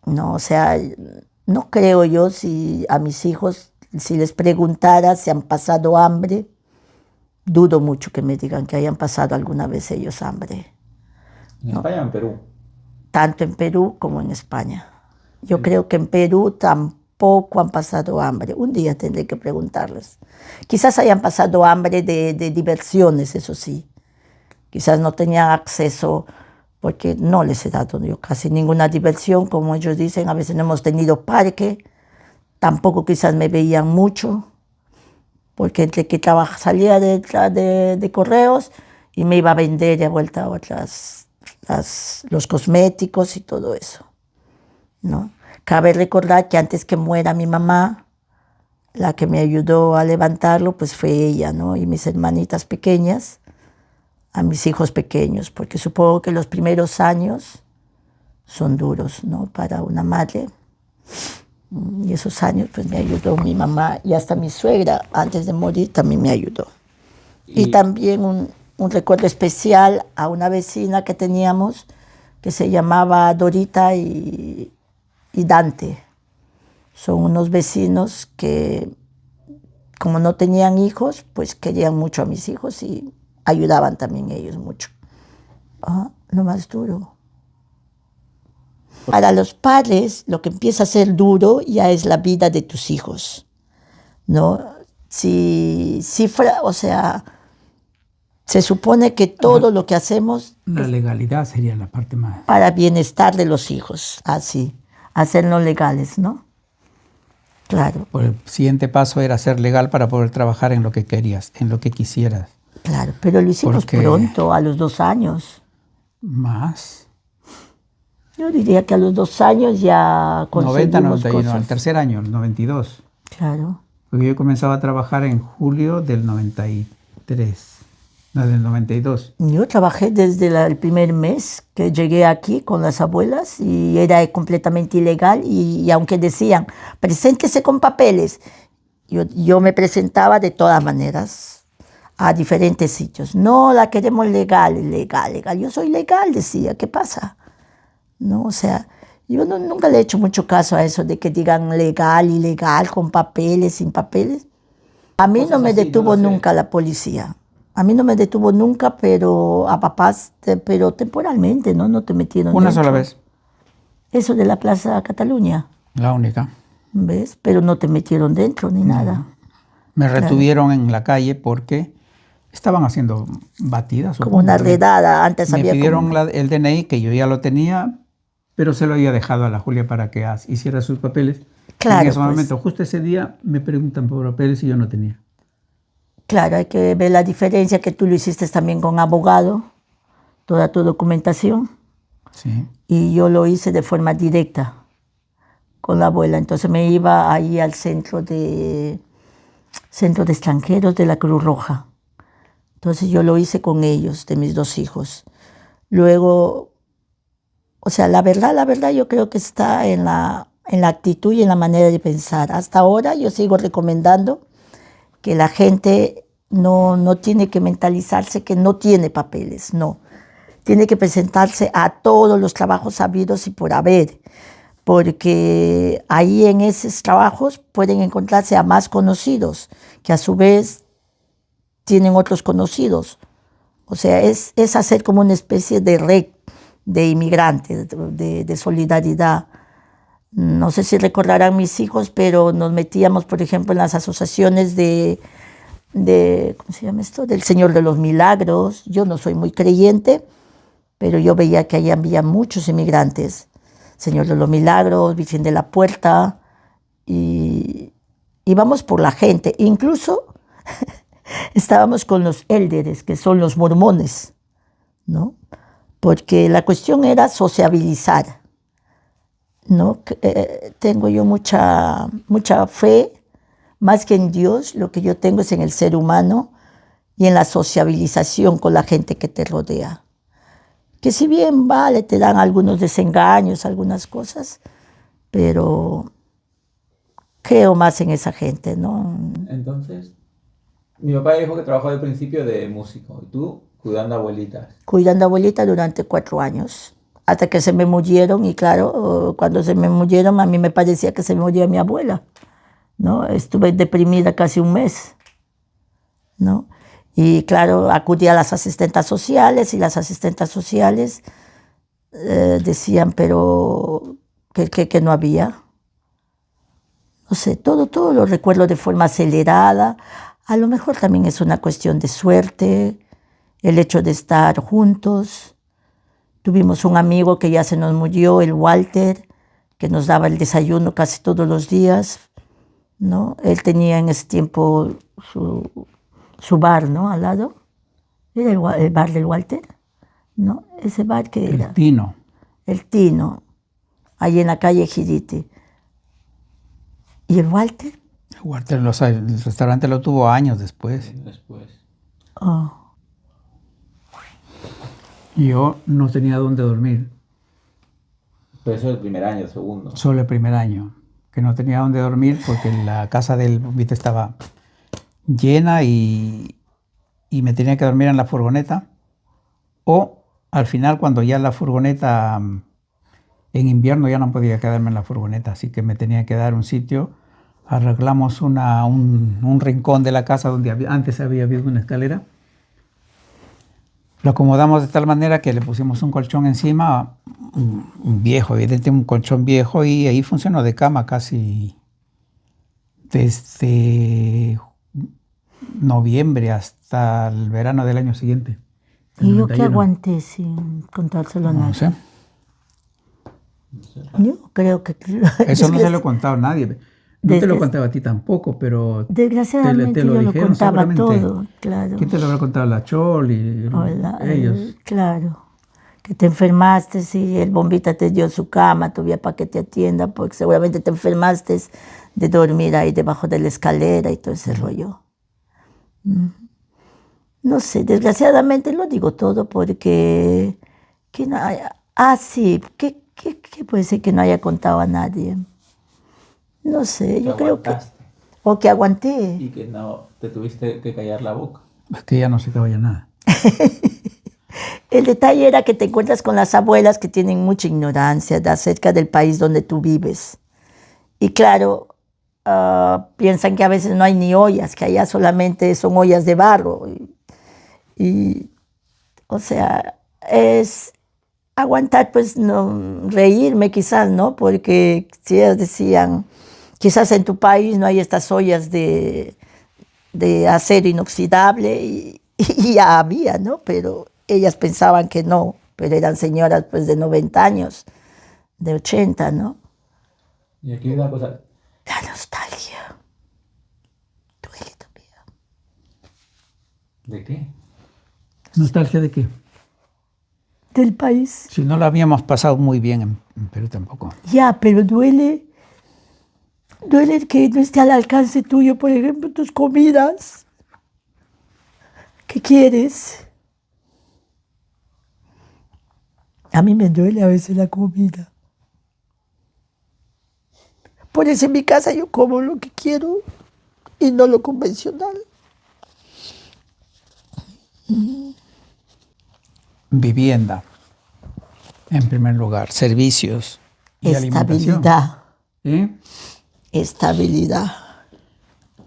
C: ¿no? O sea, no creo yo si a mis hijos, si les preguntara si han pasado hambre, dudo mucho que me digan que hayan pasado alguna vez ellos hambre.
A: ¿En España o en Perú?
C: Tanto en Perú como en España. Yo creo que en Perú tampoco han pasado hambre. Un día tendré que preguntarles. Quizás hayan pasado hambre de diversiones, eso sí. Quizás no tenían acceso, porque no les he dado yo casi ninguna diversión, como ellos dicen. A veces no hemos tenido parque. Tampoco quizás me veían mucho, porque entre que salía de correos y me iba a vender de vuelta a los cosméticos y todo eso, ¿no? Cabe recordar que antes que muera mi mamá, la que me ayudó a levantarlo, pues fue ella, ¿no? Y mis hermanitas pequeñas, a mis hijos pequeños, porque supongo que los primeros años son duros, ¿no? Para una madre. Y esos años, pues me ayudó mi mamá, y hasta mi suegra, antes de morir, también me ayudó. Y también un recuerdo especial a una vecina que teníamos, que se llamaba Dorita y Dante. Son unos vecinos que, como no tenían hijos, pues querían mucho a mis hijos y ayudaban también ellos mucho. Lo más duro. Para los padres, lo que empieza a ser duro ya es la vida de tus hijos, ¿no? O sea, se supone que todo lo que hacemos...
B: La legalidad sería la parte más...
C: Para bienestar de los hijos, así, hacernos legales, ¿no? Claro.
B: Por el siguiente paso era ser legal para poder trabajar en lo que querías, en lo que quisieras.
C: Claro, pero lo hicimos pronto, a los 2 años.
B: ¿Más?
C: Yo diría que a los 2 años ya conseguimos
B: 90, 91,
C: cosas.
B: al tercer año, el 92.
C: Claro.
B: Porque yo comenzaba a trabajar en julio del 93, no, del 92.
C: Yo trabajé desde el primer mes que llegué aquí con las abuelas y era completamente ilegal y aunque decían, preséntese con papeles, yo me presentaba de todas maneras a diferentes sitios. No, la queremos legal, legal, legal. Yo soy legal, decía, ¿qué pasa? No, o sea, yo nunca le he hecho mucho caso a eso de que digan legal, ilegal, con papeles, sin papeles. A mí no me detuvo nunca la policía. A mí no me detuvo nunca, pero a papás, pero temporalmente, ¿no? No te metieron
B: Una
C: dentro.
B: sola vez.
C: Eso de la Plaza Cataluña,
B: La única.
C: ¿ves? Pero no te metieron dentro ni nada.
B: Me retuvieron en la calle porque estaban haciendo batidas.
C: Como una redada, antes
B: Me
C: había
B: pidieron
C: como...
B: el DNI, que yo ya lo tenía, pero se lo había dejado a la Julia para que hiciera sus papeles.
C: Claro,
B: en ese
C: pues.
B: momento, justo ese día, me preguntan por papeles y yo no tenía.
C: Claro, hay que ver la diferencia, que tú lo hiciste también con abogado, toda tu documentación.
B: Sí.
C: Y yo lo hice de forma directa con la abuela. Entonces me iba ahí al centro de extranjeros de la Cruz Roja. Entonces yo lo hice con ellos, de mis 2 hijos. Luego, o sea, la verdad yo creo que está en la actitud y en la manera de pensar. Hasta ahora yo sigo recomendando que la gente no tiene que mentalizarse que no tiene papeles, no. Tiene que presentarse a todos los trabajos habidos y por haber, porque ahí en esos trabajos pueden encontrarse a más conocidos, que a su vez tienen otros conocidos. O sea, es hacer como una especie de red de inmigrantes, de solidaridad. No sé si recordarán mis hijos, pero nos metíamos, por ejemplo, en las asociaciones de ¿cómo se llama esto? Del Señor de los Milagros. Yo no soy muy creyente, pero yo veía que ahí había muchos inmigrantes. Señor de los Milagros, Virgen de la Puerta, y íbamos por la gente. Incluso estábamos con los élderes, que son los mormones, ¿no? Porque la cuestión era sociabilizar, ¿no? Tengo yo mucha fe, más que en Dios, lo que yo tengo es en el ser humano y en la sociabilización con la gente que te rodea. Que si bien vale, te dan algunos desengaños, algunas cosas, pero creo más en esa gente, ¿no?
A: Entonces, mi papá dijo que trabajó de principio de músico y tú cuidando abuelitas.
C: Cuidando a abuelita durante 4 años, hasta que se me murieron, y claro, cuando se me murieron a mí me parecía que se me murió mi abuela, ¿no? Estuve deprimida casi un mes, ¿no? Y claro, acudí a las asistentes sociales y las asistentes sociales decían, pero que no había. No sé, todo lo recuerdo de forma acelerada. A lo mejor también es una cuestión de suerte, el hecho de estar juntos. Tuvimos un amigo que ya se nos murió, el Walter, que nos daba el desayuno casi todos los días, ¿no? Él tenía en ese tiempo su bar, ¿no? Al lado. ¿Era el bar del Walter? ¿No? Ese bar que era.
B: El Tino.
C: El Tino, ahí en la calle Giriti. ¿Y el Walter?
B: Walter, el restaurante lo tuvo años después.
A: Después.
C: Oh.
B: Yo no tenía dónde dormir,
A: Pero eso es el primer año, el segundo.
B: solo el primer año, que no tenía dónde dormir porque la casa del bombita estaba llena y me tenía que dormir en la furgoneta. O al final, cuando ya la furgoneta, en invierno ya no podía quedarme en la furgoneta, así que me tenía que dar un sitio. Arreglamos un rincón de la casa donde antes había habido una escalera. Lo acomodamos de tal manera que le pusimos un colchón encima, un viejo, evidentemente un colchón viejo, y ahí funcionó de cama casi desde noviembre hasta el verano del año siguiente.
C: ¿Y yo qué aguanté sin contárselo a nadie?
B: No sé.
C: Yo creo que...
B: Eso no se lo he contado a nadie. No te lo contaba a ti tampoco, pero
C: desgraciadamente
B: te lo
C: yo lo
B: dijeron
C: contaba
B: seguramente.
C: todo, claro.
B: ¿Quién te lo habrá contado? La Chol y ellos.
C: Claro, que te enfermaste y el bombita te dio su cama todavía para que te atienda, porque seguramente te enfermaste de dormir ahí debajo de la escalera y todo ese rollo. No sé, desgraciadamente lo digo todo porque... Que no haya, sí, ¿qué puede ser que no haya contado a nadie? No sé, yo creo que... O que aguanté.
A: Y que no te tuviste que callar la boca.
B: Es que ya no se te vaya nada.
C: El detalle era que te encuentras con las abuelas que tienen mucha ignorancia acerca del país donde tú vives. Y claro, piensan que a veces no hay ni ollas, que allá solamente son ollas de barro. O sea, es aguantar, pues, no, reírme quizás, ¿no? Porque si ellas decían, quizás en tu país no hay estas ollas de acero inoxidable, y ya había, ¿no? Pero ellas pensaban que no, pero eran señoras pues de 90 años, de 80, ¿no?
A: Y aquí una cosa...
C: La nostalgia. Duele todavía.
A: ¿De qué?
B: ¿Nostalgia de qué?
C: Del país.
B: Si no lo habíamos pasado muy bien en Perú tampoco.
C: Ya, pero duele. Duele que no esté al alcance tuyo, por ejemplo, tus comidas. ¿Qué quieres? A mí me duele a veces la comida. Por eso en mi casa yo como lo que quiero y no lo convencional.
B: Vivienda, en primer lugar. Servicios y alimentación.
C: Estabilidad.
B: ¿Sí?
C: Estabilidad.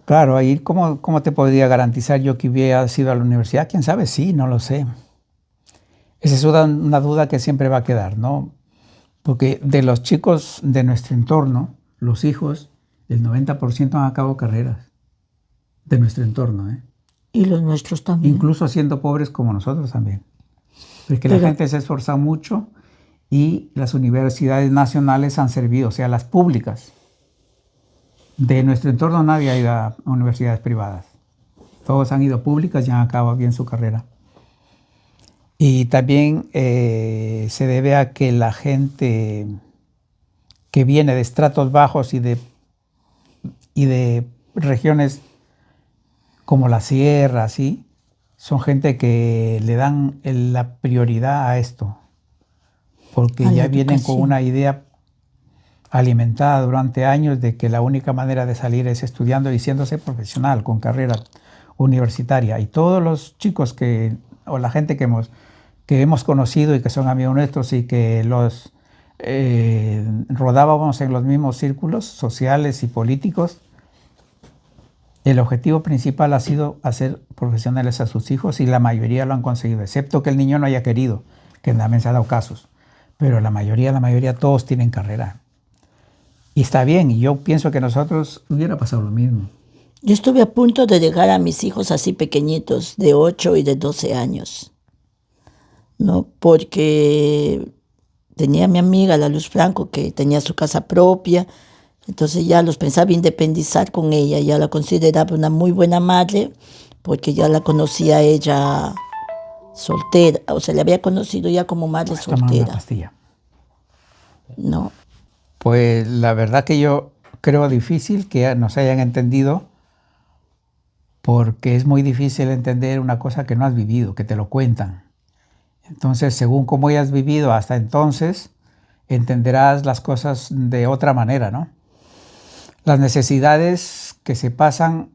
B: Claro, ahí ¿cómo te podría garantizar yo que hubiera ido a la universidad? ¿Quién sabe? Sí, no lo sé. Esa es una duda que siempre va a quedar, ¿no? Porque de los chicos de nuestro entorno, los hijos, el 90% han acabado carreras de nuestro entorno, ¿eh?
C: Y los nuestros también.
B: Incluso siendo pobres como nosotros también. Porque la gente se ha esforzado mucho y las universidades nacionales han servido, o sea, las públicas. De nuestro entorno nadie ha ido a universidades privadas. Todos han ido públicas y han acabado bien su carrera. Y también se debe a que la gente que viene de estratos bajos y de regiones como la sierra, ¿sí? Son gente que le dan la prioridad a esto, porque
C: A la
B: ya vienen con
C: educación.
B: una idea alimentada durante años de que la única manera de salir es estudiando y siéndose profesional, con carrera universitaria. Y todos los chicos o la gente que hemos conocido y que son amigos nuestros y que los rodábamos en los mismos círculos sociales y políticos, el objetivo principal ha sido hacer profesionales a sus hijos y la mayoría lo han conseguido, excepto que el niño no haya querido, que también se ha dado casos. Pero la mayoría, todos tienen carrera. Y está bien, y yo pienso que a nosotros hubiera pasado lo mismo.
C: Yo estuve a punto de dejar a mis hijos así pequeñitos, de 8 y de 12 años, ¿no? Porque tenía a mi amiga, la Luz Franco, que tenía su casa propia, entonces ya los pensaba independizar con ella, ya la consideraba una muy buena madre, porque ya la conocía ella soltera, o sea, le había conocido ya como madre
B: Tomando una
C: soltera,
B: pastilla.
C: ¿no?
B: Pues la verdad que yo creo difícil que nos hayan entendido, porque es muy difícil entender una cosa que no has vivido, que te lo cuentan. Entonces, según cómo hayas vivido hasta entonces, entenderás las cosas de otra manera, ¿no? Las necesidades que se pasan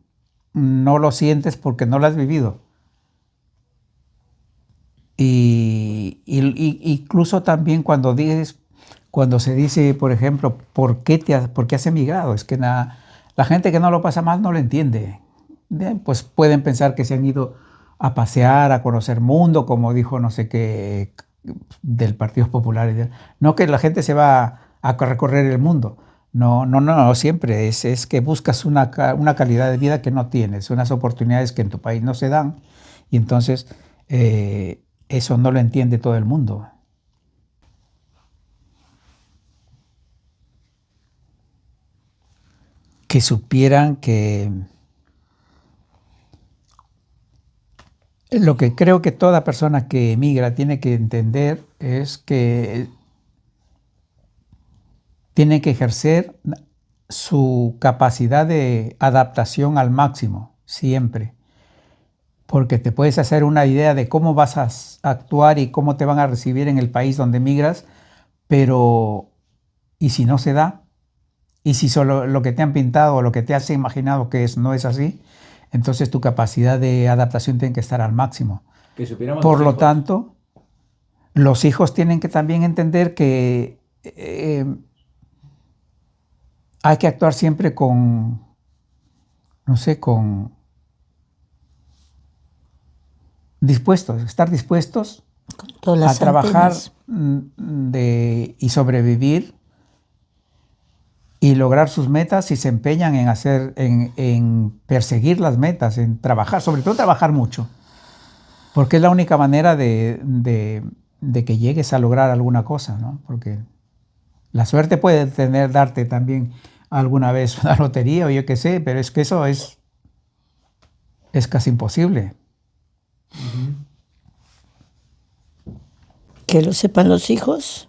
B: no lo sientes porque no las has vivido. Y incluso también cuando se dice, por ejemplo, ¿por qué has emigrado? Es que la gente que no lo pasa mal no lo entiende. Pues pueden pensar que se han ido a pasear, a conocer mundo, como dijo no sé qué del Partido Popular. No que la gente se va a recorrer el mundo. No, siempre es que buscas una calidad de vida que no tienes, unas oportunidades que en tu país no se dan, y entonces eso no lo entiende todo el mundo. Que supieran que lo que creo que toda persona que emigra tiene que entender es que tiene que ejercer su capacidad de adaptación al máximo, siempre. Porque te puedes hacer una idea de cómo vas a actuar y cómo te van a recibir en el país donde migras, pero ¿y si no se da? ¿Y si solo lo que te han pintado o lo que te has imaginado que no es así? Entonces tu capacidad de adaptación tiene que estar al máximo.
A: Que supiéramos
B: Por
A: los
B: lo
A: hijos.
B: tanto, los hijos tienen que también entender que hay que actuar siempre con estar dispuestos
C: Todas
B: a
C: las
B: trabajar
C: antenas.
B: y sobrevivir y lograr sus metas si se empeñan en perseguir las metas, en trabajar, sobre todo trabajar mucho, porque es la única manera de que llegues a lograr alguna cosa, ¿no? Porque la suerte puede darte también alguna vez una lotería o yo qué sé, pero es que eso es casi imposible.
C: Que lo sepan los hijos.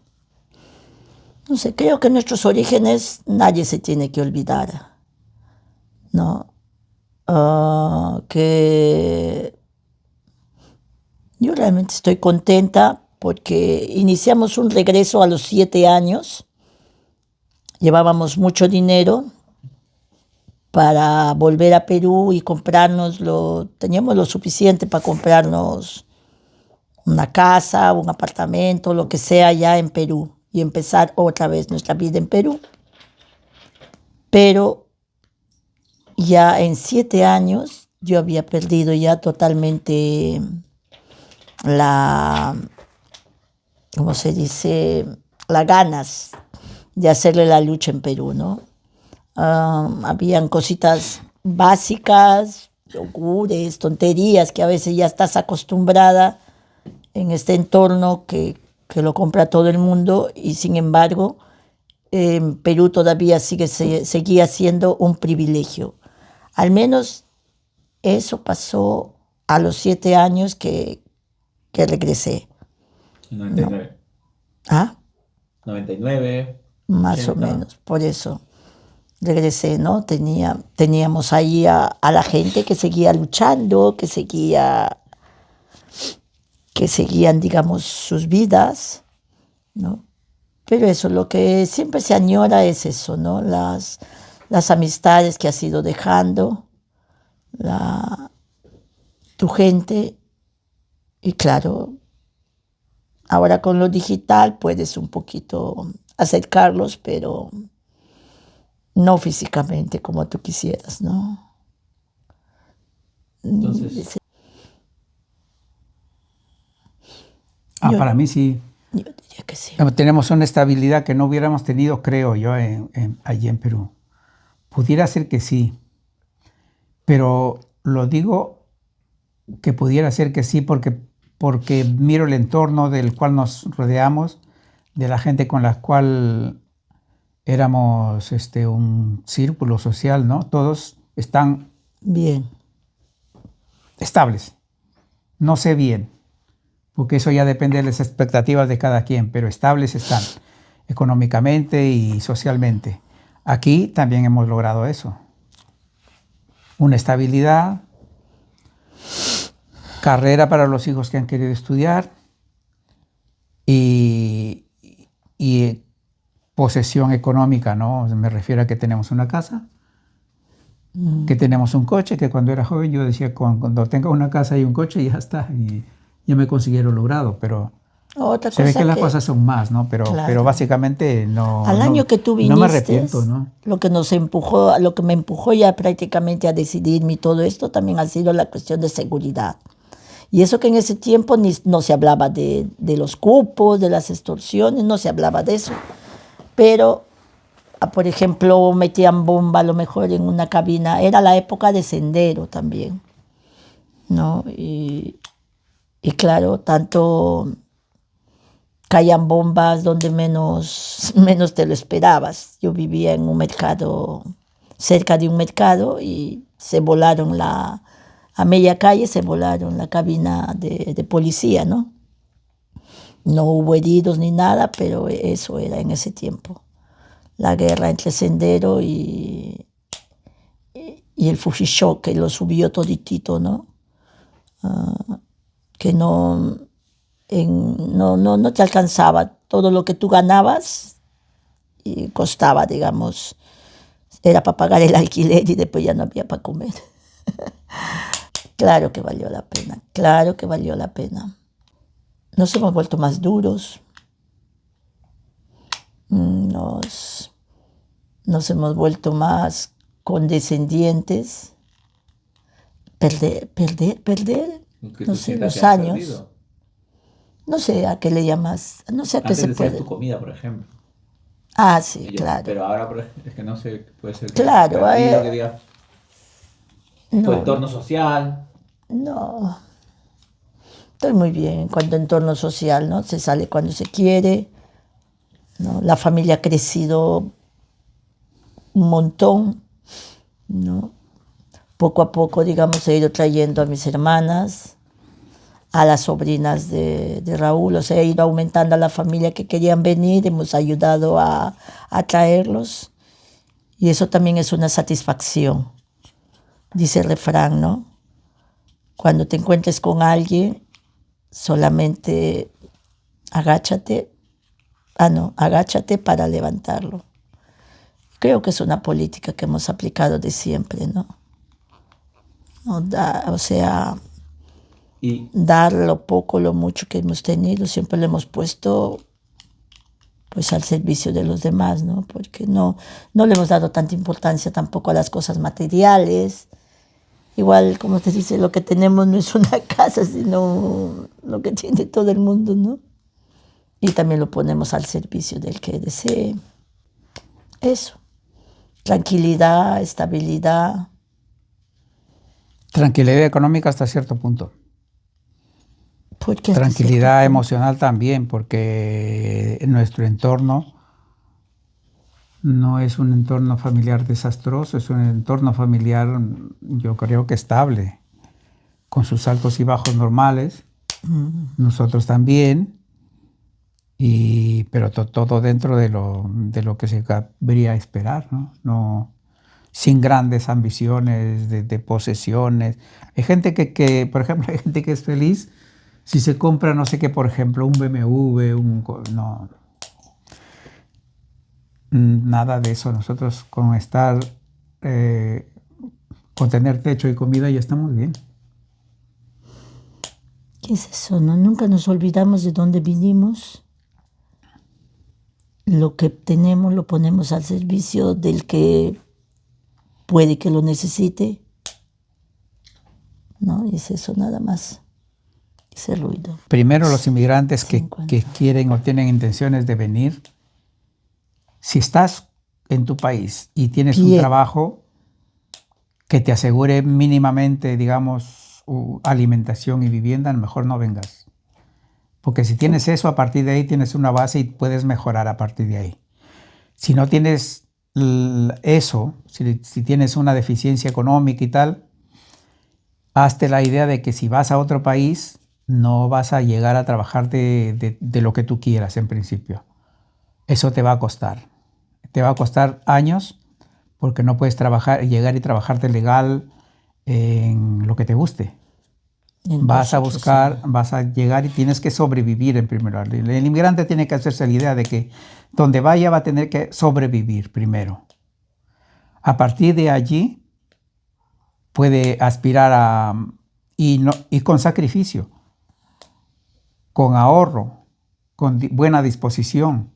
C: No sé, creo que nuestros orígenes nadie se tiene que olvidar, ¿no? Que yo realmente estoy contenta porque iniciamos un regreso a los 7 años, llevábamos mucho dinero para volver a Perú y teníamos lo suficiente para comprarnos una casa, un apartamento, lo que sea ya en Perú y empezar otra vez nuestra vida en Perú. Pero ya en 7 años yo había perdido ya totalmente ¿cómo se dice? Las ganas de hacerle la lucha en Perú, ¿no? Habían cositas básicas, yogures, tonterías que a veces ya estás acostumbrada en este entorno que lo compra todo el mundo y sin embargo en Perú todavía seguía siendo un privilegio. Al menos eso pasó a los 7 años que regresé.
A: 99.
C: ¿Ah?
A: 99.
C: Más
A: 80.
C: o menos, por eso regresé, ¿no? Teníamos ahí a la gente que seguía luchando, que seguían, digamos, sus vidas, ¿no? Pero eso, lo que siempre se añora es eso, ¿no? Las amistades que has ido dejando, tu gente, y claro, ahora con lo digital puedes un poquito acercarlos, pero no físicamente como tú quisieras, ¿no?
A: Entonces,
C: Yo-
B: Para mí sí.
C: Yo diría que sí.
B: Tenemos una estabilidad que no hubiéramos tenido, creo yo, allí en Perú. Pudiera ser que sí, pero lo digo que pudiera ser que sí porque miro el entorno del cual nos rodeamos, de la gente con la cual éramos un círculo social, ¿no? Todos están
C: Bien.
B: estables. No sé bien, porque eso ya depende de las expectativas de cada quien, pero estables están económicamente y socialmente. Aquí también hemos logrado eso. Una estabilidad, carrera para los hijos que han querido estudiar y posesión económica, ¿no? Me refiero a que tenemos una casa, que tenemos un coche, que cuando era joven yo decía, cuando tenga una casa y un coche ya está, y ya me consiguieron logrado, pero
C: Otra
B: se ve
C: cosa
B: que las cosas son más, ¿no? Pero
C: Claro.
B: básicamente no.
C: Al año que tú
B: no
C: viniste,
B: me arrepiento, ¿no?
C: lo que me empujó ya prácticamente a decidirme y todo esto también ha sido la cuestión de seguridad. Y eso que en ese tiempo no se hablaba de los cupos, de las extorsiones, no se hablaba de eso. Pero, por ejemplo, metían bomba a lo mejor en una cabina. Era la época de Sendero también, ¿no? Y claro, tanto caían bombas donde menos te lo esperabas. Yo vivía en un mercado, cerca de un mercado, y se volaron a media calle, se volaron la cabina de policía, ¿no? No hubo heridos ni nada, pero eso era en ese tiempo. La guerra entre Sendero y el Fujishok, que lo subió toditito, ¿no? Que no te alcanzaba. Todo lo que tú ganabas y costaba, digamos, era para pagar el alquiler y después ya no había para comer. Claro que valió la pena, claro que valió la pena. Nos hemos vuelto más duros, nos hemos vuelto más condescendientes. Perder, no sé, los años.
A: Perdido.
C: No sé a qué le llamas, no sé a qué
A: Antes
C: se
A: decías
C: puede.
A: tu comida, por ejemplo.
C: Ah, sí,
A: Y yo,
C: claro.
A: Pero ahora es que no sé, puede ser que
C: Claro,
A: perdido, que digas, tu
C: no,
A: entorno social.
C: no. Estoy muy bien en cuanto a entorno social, ¿no? Se sale cuando se quiere, ¿no? La familia ha crecido un montón, ¿no? Poco a poco, digamos, he ido trayendo a mis hermanas, a las sobrinas de Raúl, o sea, he ido aumentando a la familia que querían venir, hemos ayudado a traerlos, y eso también es una satisfacción, dice el refrán, ¿no? Cuando te encuentres con alguien, solamente agáchate para levantarlo. Creo que es una política que hemos aplicado de siempre, ¿no? O sea,
A: Y
C: dar lo poco, lo mucho que hemos tenido, siempre lo hemos puesto pues al servicio de los demás, ¿no? Porque no le hemos dado tanta importancia tampoco a las cosas materiales. Igual, como te dice, lo que tenemos no es una casa, sino lo que tiene todo el mundo, ¿no? Y también lo ponemos al servicio del que desee. Eso. Tranquilidad, estabilidad.
B: Tranquilidad económica hasta cierto punto.
C: Porque
B: Tranquilidad emocional también, porque en nuestro entorno No es un entorno familiar desastroso, es un entorno familiar, yo creo que estable, con sus altos y bajos normales. Nosotros también, pero todo dentro de lo que se cabría esperar, ¿no? No, sin grandes ambiciones de posesiones. Hay gente que, por ejemplo, hay gente que es feliz si se compra, no sé qué, por ejemplo, un BMW, no, nada de eso. Nosotros con con tener techo y comida ya estamos bien.
C: ¿Qué es eso? ¿No? Nunca nos olvidamos de dónde vinimos. Lo que tenemos lo ponemos al servicio del que puede que lo necesite. ¿No? Y es eso nada más. Ese ruido.
B: Primero, los inmigrantes que
C: 50.
B: quieren o tienen intenciones de venir, si estás en tu país y tienes un
C: Bien.
B: trabajo que te asegure mínimamente, digamos, alimentación y vivienda, mejor no vengas. Porque si tienes eso, a partir de ahí tienes una base y puedes mejorar a partir de ahí. Si no tienes eso, si tienes una deficiencia económica y tal, hazte la idea de que si vas a otro país, no vas a llegar a trabajar de lo que tú quieras en principio. Eso te va a costar. Te va a costar años porque no puedes llegar y trabajarte legal en lo que te guste. Vas a llegar y tienes que sobrevivir en primer lugar. El inmigrante tiene que hacerse la idea de que donde vaya va a tener que sobrevivir primero. A partir de allí puede aspirar y con sacrificio, con ahorro, con buena disposición,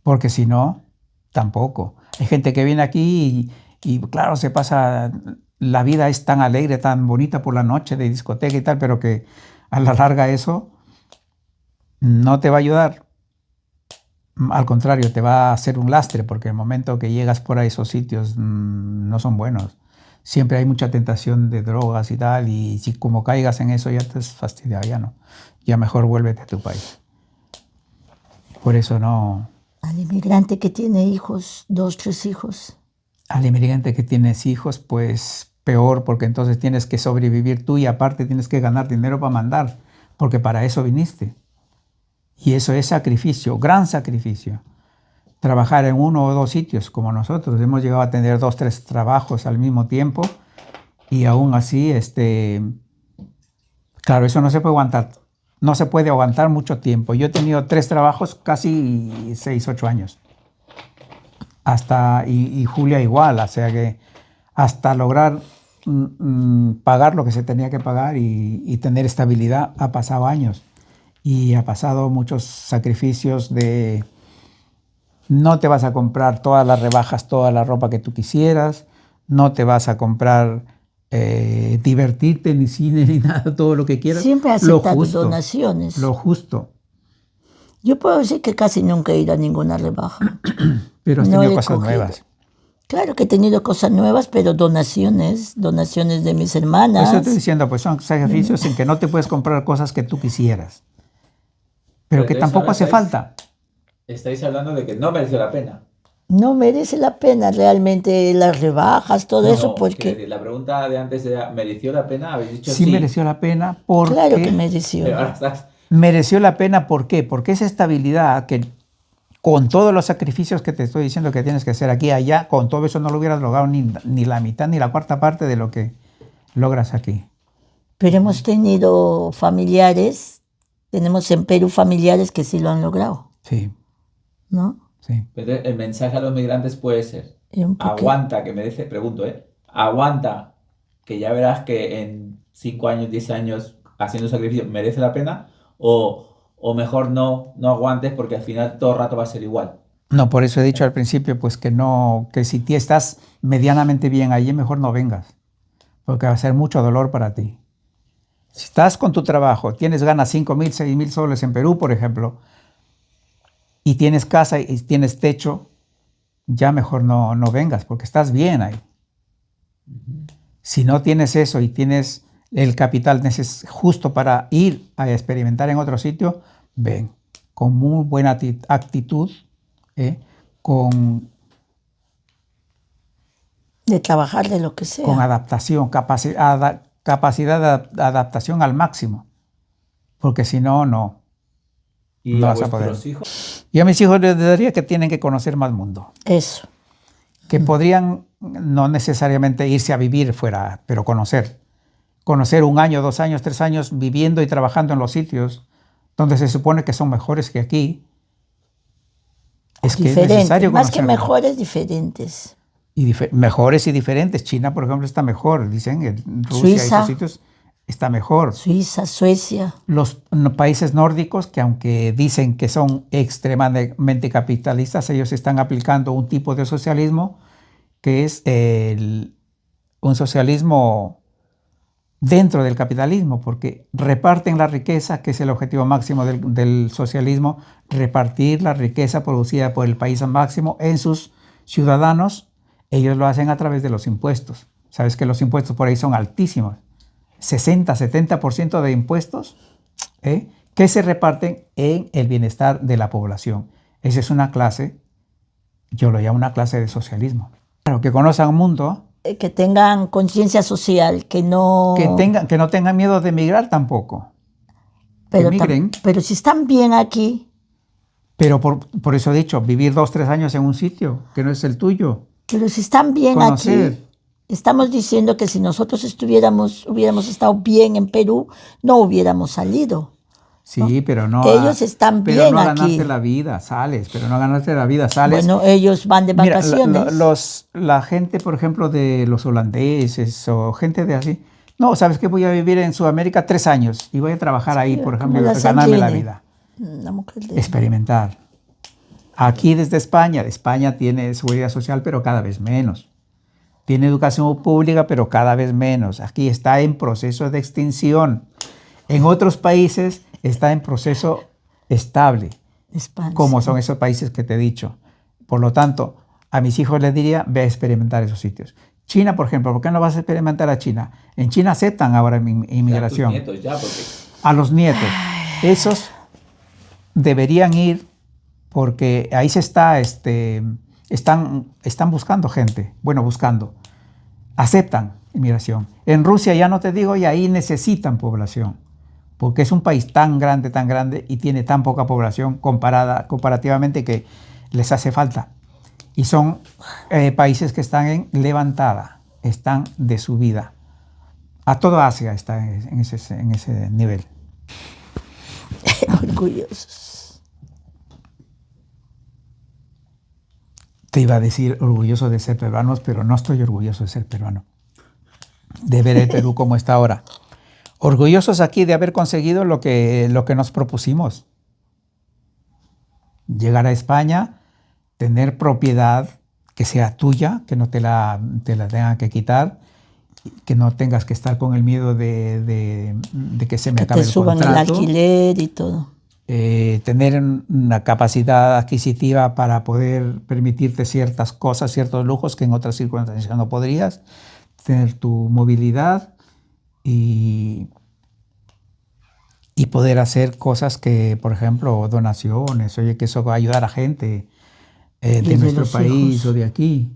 B: porque si no, tampoco. Hay gente que viene aquí y claro, se pasa, la vida es tan alegre, tan bonita por la noche de discoteca y tal, pero que a la larga eso no te va a ayudar. Al contrario, te va a hacer un lastre, porque el momento que llegas por a esos sitios no son buenos. Siempre hay mucha tentación de drogas y tal, y si como caigas en eso ya te has fastidiado, ya no. Ya mejor vuélvete a tu país. Por eso no.
C: Al inmigrante que tiene hijos, 2, 3 hijos.
B: Al inmigrante que tienes hijos, pues peor, porque entonces tienes que sobrevivir tú y aparte tienes que ganar dinero para mandar, porque para eso viniste. Y eso es sacrificio, gran sacrificio. Trabajar en 1 o 2 sitios como nosotros. Hemos llegado a tener 2, 3 trabajos al mismo tiempo y aún así, claro, eso no se puede aguantar. No se puede aguantar mucho tiempo. Yo he tenido 3 trabajos casi 6, 8 años. Y Julia igual, o sea que hasta lograr pagar lo que se tenía que pagar y tener estabilidad ha pasado años. Y ha pasado muchos sacrificios de no te vas a comprar todas las rebajas, toda la ropa que tú quisieras, no te vas a comprar divertirte ni cine ni nada, todo lo que quieras.
C: Siempre has aceptado donaciones.
B: Lo justo.
C: Yo puedo decir que casi nunca he ido a ninguna rebaja.
B: Pero has tenido cosas nuevas.
C: Claro que he tenido cosas nuevas, pero donaciones de mis hermanas.
B: Eso estoy diciendo, pues son sacrificios en que no te puedes comprar cosas que tú quisieras. Pero que tampoco hace falta.
A: Estáis hablando de que no mereció la pena.
C: No merece la pena realmente las rebajas, todo eso, porque...
A: Decir, la pregunta de antes era, ¿mereció la pena? Habéis dicho
B: sí. Sí mereció la pena porque...
C: Claro que mereció.
A: Pero ahora estás...
B: Mereció la pena, ¿por qué? Porque esa estabilidad que con todos los sacrificios que te estoy diciendo que tienes que hacer aquí y allá, con todo eso no lo hubieras logrado ni la mitad ni la cuarta parte de lo que logras aquí.
C: Pero hemos tenido familiares, tenemos en Perú familiares que sí lo han logrado.
B: Sí.
C: ¿No?
B: Sí.
A: Pero el mensaje a los migrantes puede ser, aguanta, que merece, pregunto, aguanta, que ya verás que en 5 años, 10 años haciendo sacrificio merece la pena, o mejor no aguantes porque al final todo el rato va a ser igual.
B: No, por eso he dicho al principio pues que si estás medianamente bien allí, mejor no vengas, porque va a ser mucho dolor para ti. Si estás con tu trabajo, tienes ganas 5,000, 6,000 soles en Perú, por ejemplo, y tienes casa y tienes techo, ya mejor no vengas, porque estás bien ahí. Si no tienes eso y tienes el capital justo para ir a experimentar en otro sitio, ven, con muy buena actitud, con
C: De trabajar de lo que sea.
B: Con adaptación, capacidad de adaptación al máximo. Porque si no, no.
A: ¿Y
B: no
A: a
B: vas a poder.
A: vuestros hijos?
B: Yo a mis hijos les diría que tienen que conocer más mundo.
C: Eso.
B: Que podrían no necesariamente irse a vivir fuera, pero conocer. Conocer 1 año, 2 años, 3 años viviendo y trabajando en los sitios donde se supone que son mejores que aquí. Es que es necesario
C: más que
B: conocerlo.
C: mejores, diferentes.
B: Y mejores y diferentes. China, por ejemplo, está mejor. Dicen en Rusia
C: Suiza.
B: y esos sitios está mejor.
C: Suiza, Suecia.
B: Los países nórdicos, que aunque dicen que son extremadamente capitalistas, ellos están aplicando un tipo de socialismo que es un socialismo dentro del capitalismo, porque reparten la riqueza, que es el objetivo máximo del socialismo, repartir la riqueza producida por el país al máximo en sus ciudadanos. Ellos lo hacen a través de los impuestos. Sabes que los impuestos por ahí son altísimos. 60, 70% de impuestos que se reparten en el bienestar de la población. Esa es una clase, yo lo llamo una clase de socialismo. Claro, que conozcan un mundo.
C: Que tengan conciencia social, que no...
B: Que no tengan miedo de emigrar tampoco.
C: Pero,
B: que migren.
C: Pero si están bien aquí...
B: Pero por eso he dicho, vivir 2, 3 años en un sitio que no es el tuyo.
C: Pero si están bien
B: conocer.
C: Aquí... Estamos diciendo que si nosotros hubiéramos estado bien en Perú, no hubiéramos salido.
B: Sí,
C: ¿no?
B: pero no.
C: Ellos están
B: pero
C: bien
B: no
C: aquí.
B: Ganaste la vida, sales, pero no ganaste la vida, sales.
C: Bueno, ellos van de vacaciones.
B: Mira, la gente, por ejemplo, de los holandeses o gente de así. No, ¿sabes qué? Voy a vivir en Sudamérica 3 años y voy a trabajar ahí, por ejemplo, ganarme la vida. Experimentar. Aquí desde España tiene seguridad social, pero cada vez menos. Tiene educación pública, pero cada vez menos. Aquí está en proceso de extinción. En otros países está en proceso estable,
C: España,
B: como son esos países que te he dicho. Por lo tanto, a mis hijos les diría, ve a experimentar esos sitios. China, por ejemplo, ¿por qué no vas a experimentar a China? En China aceptan ahora inmigración.
A: A tus nietos ya, porque...
B: A los nietos. Esos deberían ir porque ahí se están buscando gente. Bueno, buscando. Aceptan inmigración. En Rusia ya no te digo, y ahí necesitan población, porque es un país tan grande y tiene tan poca población comparativamente que les hace falta. Y son países que están en levantada, están de subida. A toda Asia está en ese nivel.
C: Orgullosos.
B: Te iba a decir orgulloso de ser peruanos, pero no estoy orgulloso de ser peruano. De ver el Perú como está ahora. Orgullosos aquí de haber conseguido lo que nos propusimos. Llegar a España, tener propiedad que sea tuya, que no te la tengan que quitar, que no tengas que estar con el miedo de que se me acabe el contrato.
C: Que te suban el alquiler y todo.
B: Tener una capacidad adquisitiva para poder permitirte ciertas cosas, ciertos lujos que en otras circunstancias no podrías. Tener tu movilidad y poder hacer cosas que, por ejemplo, donaciones, oye, que eso va a ayudar a gente de nuestro país hijos. O de aquí.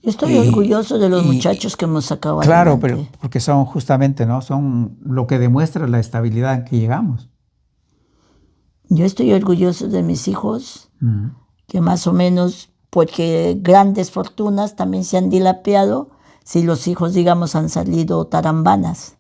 C: Yo estoy orgulloso de los muchachos que hemos sacado
B: claro,
C: adelante.
B: Pero porque son justamente, ¿no? Son lo que demuestra la estabilidad en que llegamos.
C: Yo estoy orgulloso de mis hijos, que más o menos, porque grandes fortunas también se han dilapiado si los hijos, digamos, han salido tarambanas.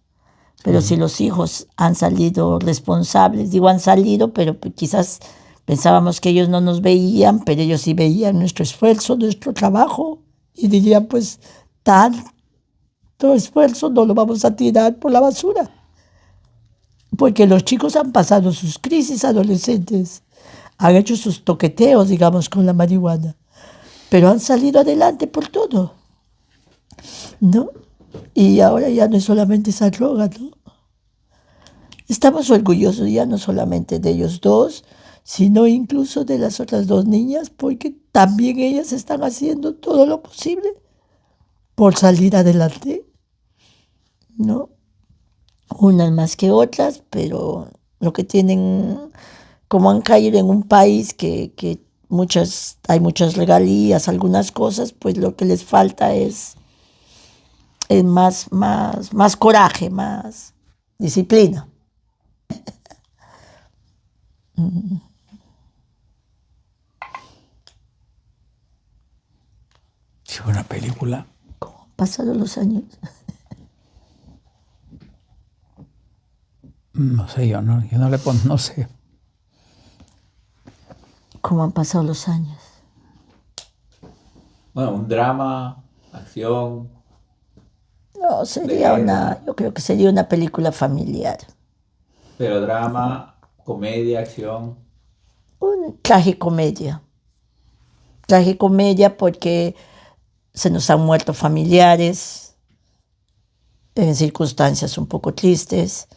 C: Pero si los hijos han salido responsables, digo han salido, pero quizás pensábamos que ellos no nos veían, pero ellos sí veían nuestro esfuerzo, nuestro trabajo, y dirían, pues, tanto esfuerzo no lo vamos a tirar por la basura. Porque los chicos han pasado sus crisis adolescentes, han hecho sus toqueteos, digamos, con la marihuana, pero han salido adelante por todo, ¿no? Y ahora ya no es solamente esa droga, ¿no? Estamos orgullosos ya no solamente de ellos dos, sino incluso de las otras 2 niñas, porque también ellas están haciendo todo lo posible por salir adelante, ¿no? Unas más que otras, pero lo que tienen, como han caído en un país que hay muchas regalías, algunas cosas, pues lo que les falta es es más coraje, más disciplina.
B: Si fue una película.
C: ¿Cómo han pasado los años?
B: No sé, yo no le pongo, no sé.
C: ¿Cómo han pasado los años?
A: Bueno, un drama, acción.
C: No, yo creo que sería una película familiar.
A: Pero drama, comedia, acción.
C: Un tragicomedia. Tragicomedia porque se nos han muerto familiares en circunstancias un poco tristes.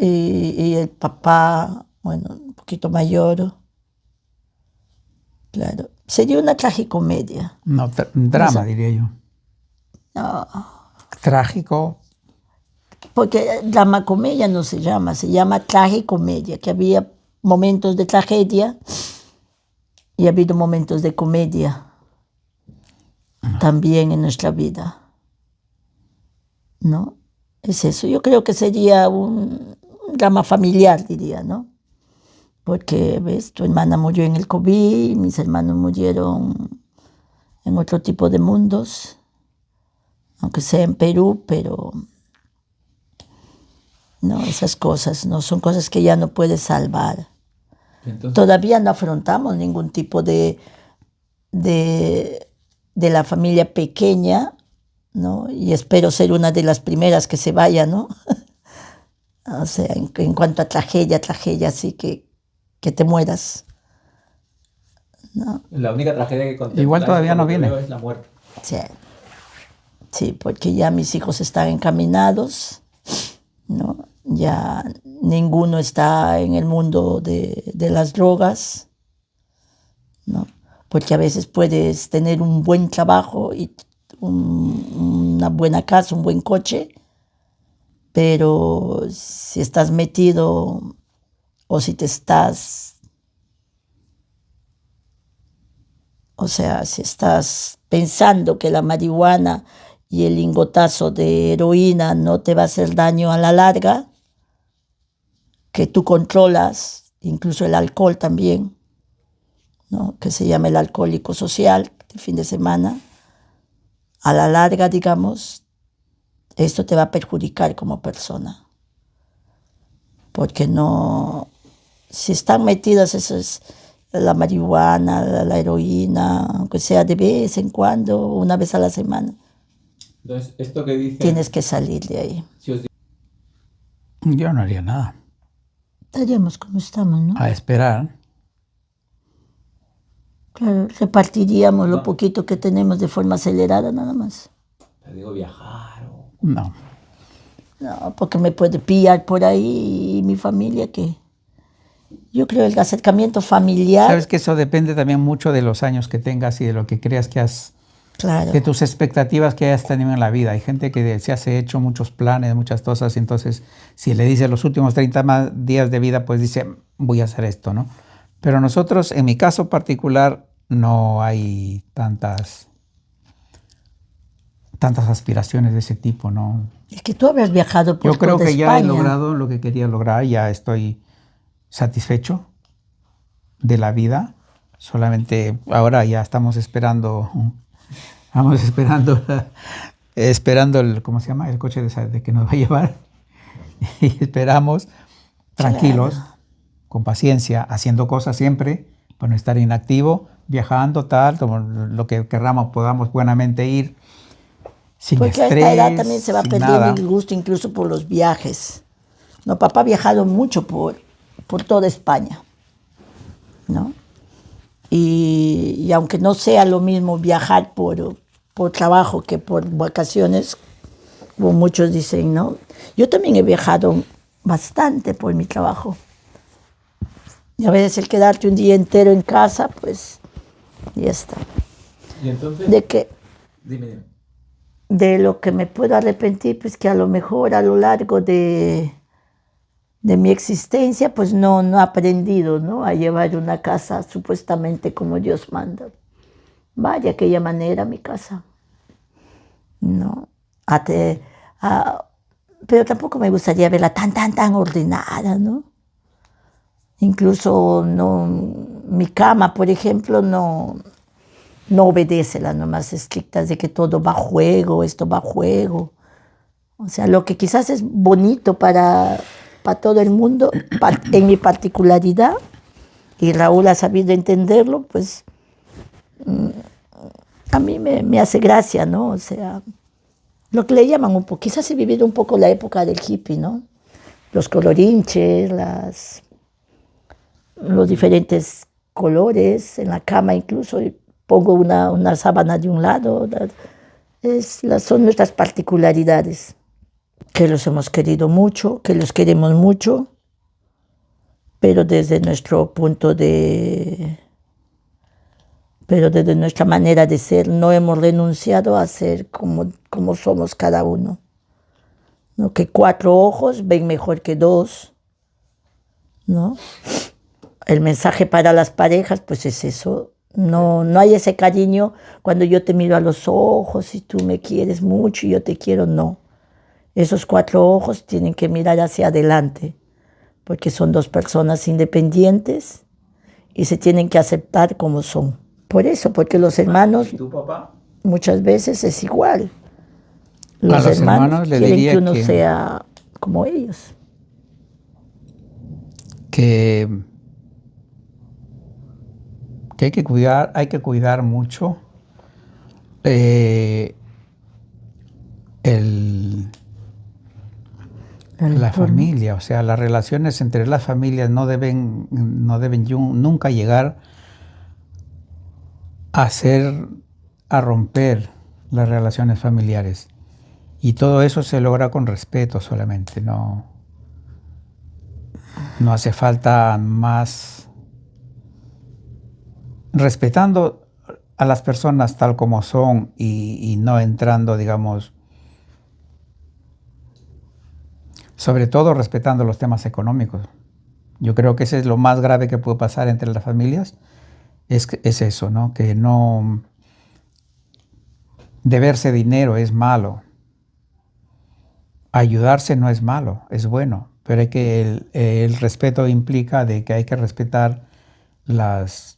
C: Y el papá, bueno, un poquito mayor. Claro, sería una tragicomedia.
B: No, drama, diría yo.
C: No,
B: Trágico.
C: porque drama comedia no se llama tragicomedia, que había momentos de tragedia y ha habido momentos de comedia también en nuestra vida. ¿No? Es eso. Yo creo que sería un drama familiar, diría, ¿no? Porque, ves, tu hermana murió en el COVID, mis hermanos murieron en otro tipo de mundos, aunque sea en Perú, pero no, esas cosas no son cosas que ya no puedes salvar.
A: Entonces,
C: Todavía no afrontamos ningún tipo de la familia pequeña, ¿no? Y espero ser una de las primeras que se vaya, ¿no? O sea, en cuanto a tragedia, así que te mueras, ¿no?
A: la única tragedia que contempláis,
B: Igual todavía
A: por
B: no
A: lo que
B: viene.
A: veo, es la muerte.
C: Sí, sí, porque ya mis hijos están encaminados, ¿no? Ya ninguno está en el mundo de las drogas, ¿no? Porque a veces puedes tener un buen trabajo y una buena casa, un buen coche, pero si estás metido o si te estás, o sea, si estás pensando que la marihuana y el lingotazo de heroína no te va a hacer daño a la larga, que tú controlas, incluso el alcohol también, ¿no? Que se llama el alcohólico social, de fin de semana, a la larga, digamos, esto te va a perjudicar como persona. Porque no, si están metidas esas, la marihuana, la heroína, aunque sea de vez en cuando, una vez a la semana,
A: Entonces, esto que dice,
C: tienes que salir de ahí.
A: si os
B: Yo no haría nada.
C: Estaríamos como estamos, ¿no?
B: A esperar.
C: Claro, repartiríamos lo
A: No.
C: poquito que tenemos de forma acelerada nada más.
A: te digo viajar o...
B: No.
C: No, porque me puede pillar por ahí y mi familia, ¿qué? Yo creo el acercamiento familiar.
B: Sabes que eso depende también mucho de los años que tengas y de lo que creas que has,
C: Claro.
B: de tus expectativas que hayas tenido en la vida. Hay gente que se hace hecho muchos planes, muchas cosas, y entonces si le dice los últimos 30 días de vida, pues dice, voy a hacer esto, ¿no? Pero nosotros, en mi caso particular, no hay tantas aspiraciones de ese tipo, ¿no?
C: Es que tú habías viajado por
B: Yo creo
C: toda
B: que ya he
C: España.
B: logrado lo que quería lograr, ya estoy satisfecho de la vida. Solamente ahora ya estamos esperando el, ¿cómo se llama? El coche de que nos va a llevar. Y esperamos tranquilos,
C: Claro.
B: con paciencia, haciendo cosas siempre, para no estar inactivo, viajando, tal, como lo que querramos, podamos buenamente ir, sin
C: Porque
B: estrés,
C: a esta edad también se va
B: sin
C: perdiendo
B: nada.
C: el gusto incluso por los viajes. No, papá ha viajado mucho por toda España, ¿no? Y aunque no sea lo mismo viajar por trabajo que por vacaciones, como muchos dicen, ¿no? Yo también he viajado bastante por mi trabajo. Y a veces el quedarte un día entero en casa, pues ya está.
A: Y entonces,
C: De que
A: dime.
C: de lo que me puedo arrepentir, pues que a lo mejor a lo largo de mi existencia, pues no he aprendido, ¿no? A llevar una casa supuestamente como Dios manda. vaya aquella manera mi casa. No, pero tampoco me gustaría verla tan ordenada, ¿no? Incluso no, mi cama, por ejemplo, no obedece las normas estrictas de que todo va a juego, esto va a juego. O sea, lo que quizás es bonito para todo el mundo, en mi particularidad, y Raúl ha sabido entenderlo, pues a mí me hace gracia, ¿no? O sea, lo que le llaman un poco, quizás he vivido un poco la época del hippie, ¿no? Los colorinches, los diferentes colores en la cama, incluso pongo una sábana de un lado. Son nuestras particularidades, que los hemos querido mucho, que los queremos mucho, pero desde nuestro pero desde nuestra manera de ser no hemos renunciado a ser como somos cada uno. ¿No? Que 4 ojos ven mejor que 2, ¿no? El mensaje para las parejas, pues es eso. No hay ese cariño cuando yo te miro a los ojos y tú me quieres mucho y yo te quiero, no. Esos 4 ojos tienen que mirar hacia adelante, porque son 2 personas independientes y se tienen que aceptar como son. Por eso, porque los hermanos,
A: ¿Y tu papá?
C: Muchas veces es igual.
B: A los hermanos le
C: quieren
B: diría
C: que uno sea como ellos.
B: Que hay que cuidar mucho la familia. O sea, las relaciones entre las familias no deben nunca llegar a romper las relaciones familiares. Y todo eso se logra con respeto solamente, no hace falta más. Respetando a las personas tal como son y no entrando, digamos, sobre todo respetando los temas económicos. Yo creo que ese es lo más grave que puede pasar entre las familias, es eso, ¿no? Que no deberse dinero es malo. Ayudarse no es malo, es bueno, pero el respeto implica de que hay que respetar los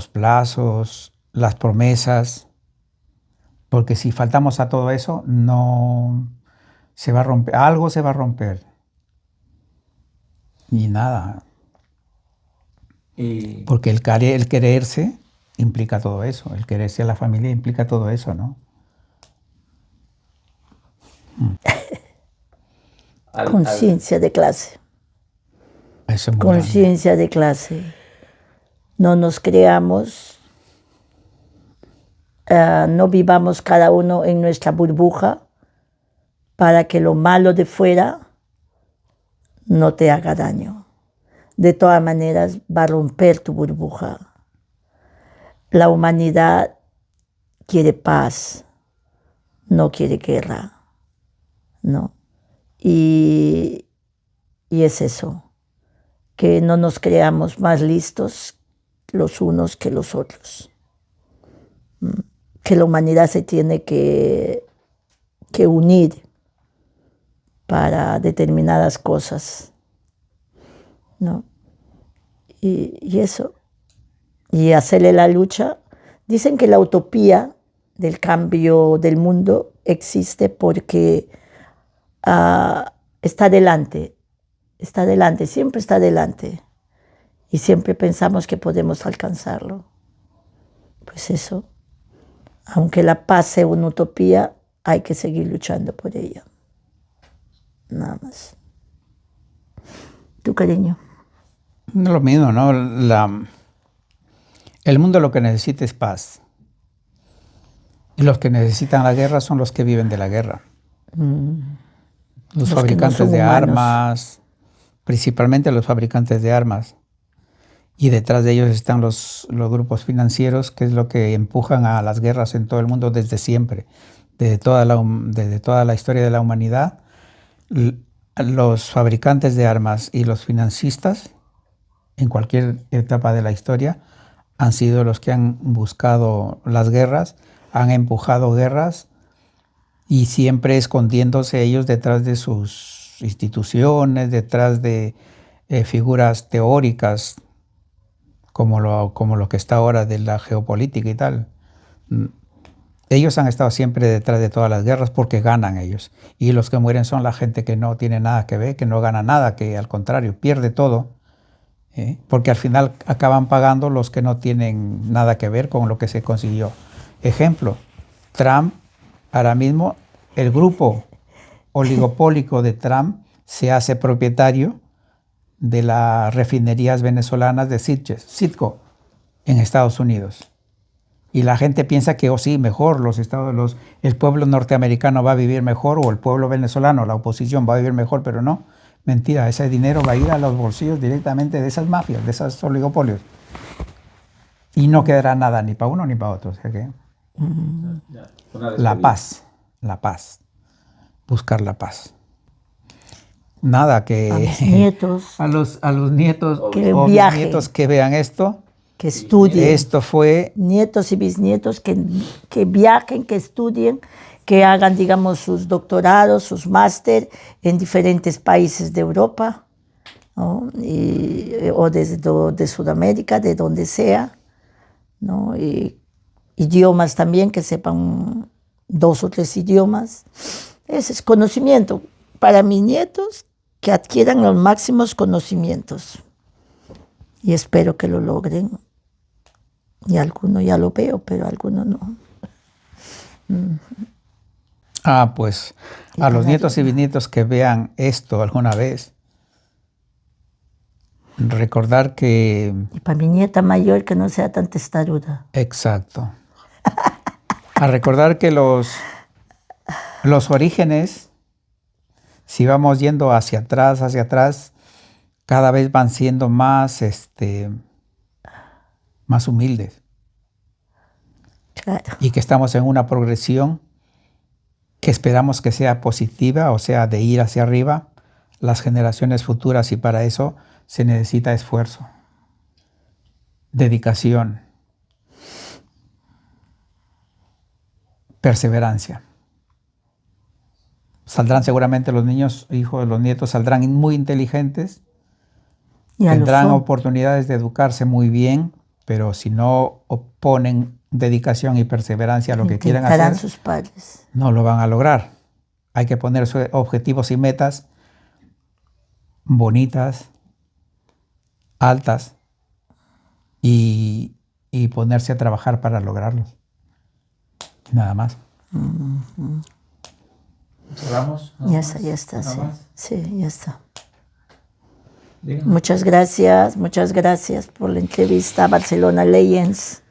B: plazos, las promesas, porque si faltamos a todo eso, no se va a romper, algo se va a romper. Y nada. Porque el quererse implica todo eso, el quererse a la familia implica todo eso, ¿no?
C: Conciencia de clase.
B: Eso es muy
C: Conciencia de clase. No nos creamos, no vivamos cada uno en nuestra burbuja para que lo malo de fuera no te haga daño. De todas maneras, va a romper tu burbuja. La humanidad quiere paz, no quiere guerra, ¿no? Y es eso, que no nos creamos más listos los unos que los otros. Que la humanidad se tiene que unir para determinadas cosas, ¿no? Y eso. Y hacerle la lucha. Dicen que la utopía del cambio del mundo existe porque está delante, siempre está delante. Y siempre pensamos que podemos alcanzarlo. Pues eso. Aunque la paz sea una utopía, hay que seguir luchando por ella. Nada más. ¿Tu cariño?
B: Lo mismo, ¿no? El mundo lo que necesita es paz. Y los que necesitan la guerra son los que viven de la guerra. Los fabricantes de armas, principalmente los fabricantes de armas. Y detrás de ellos están los grupos financieros, que es lo que empujan a las guerras en todo el mundo desde siempre. Desde toda la historia de la humanidad, los fabricantes de armas y los financistas, en cualquier etapa de la historia, han sido los que han buscado las guerras, han empujado guerras y siempre escondiéndose ellos detrás de sus instituciones, detrás de figuras teóricas, como lo que está ahora de la geopolítica y tal. Ellos han estado siempre detrás de todas las guerras porque ganan ellos. Y los que mueren son la gente que no tiene nada que ver, que no gana nada, que al contrario, pierde todo. Porque al final acaban pagando los que no tienen nada que ver con lo que se consiguió. Ejemplo, Trump, ahora mismo, el grupo oligopólico de Trump se hace propietario de las refinerías venezolanas de Citgo en Estados Unidos. Y la gente piensa que, sí, mejor, el pueblo norteamericano va a vivir mejor o el pueblo venezolano, la oposición va a vivir mejor, pero no. Mentira, ese dinero va a ir a los bolsillos directamente de esas mafias, de esos oligopolios. Y no quedará nada ni para uno ni para otro. O sea que, la paz. Buscar la paz. Nada que...
C: A los nietos.
B: a los nietos
C: que
B: o
C: viajen,
B: bisnietos que vean esto.
C: que estudien.
B: Esto fue...
C: Nietos y bisnietos que viajen, que estudien, que hagan, digamos, sus doctorados, sus máster en diferentes países de Europa, ¿no? O de Sudamérica, de donde sea, ¿no? Y idiomas también, que sepan 2 o 3 idiomas. Ese es conocimiento. Para mis nietos, que adquieran los máximos conocimientos. Y espero que lo logren. Y alguno ya lo veo, pero alguno no.
B: Pues a los nietos y bisnietos que vean esto alguna vez, recordar que...
C: Y para mi nieta mayor, que no sea tan testaruda.
B: Exacto. A recordar que los orígenes, si vamos yendo hacia atrás, cada vez van siendo más humildes.
C: Claro.
B: Y que estamos en una progresión que esperamos que sea positiva, o sea, de ir hacia arriba, las generaciones futuras, y para eso se necesita esfuerzo, dedicación, perseverancia. Saldrán seguramente los niños, hijos, los nietos saldrán muy inteligentes, tendrán oportunidades de educarse muy bien, pero si no ponen dedicación y perseverancia a lo que quieren hacer,
C: sus padres.
B: No lo van a lograr. Hay que poner objetivos y metas bonitas, altas, y ponerse a trabajar para lograrlos. Nada más.
A: ¿Cerramos?
C: Ya está, sí. Sí, ya está.
A: Dígame.
C: Muchas gracias por la entrevista a Barcelona Legends.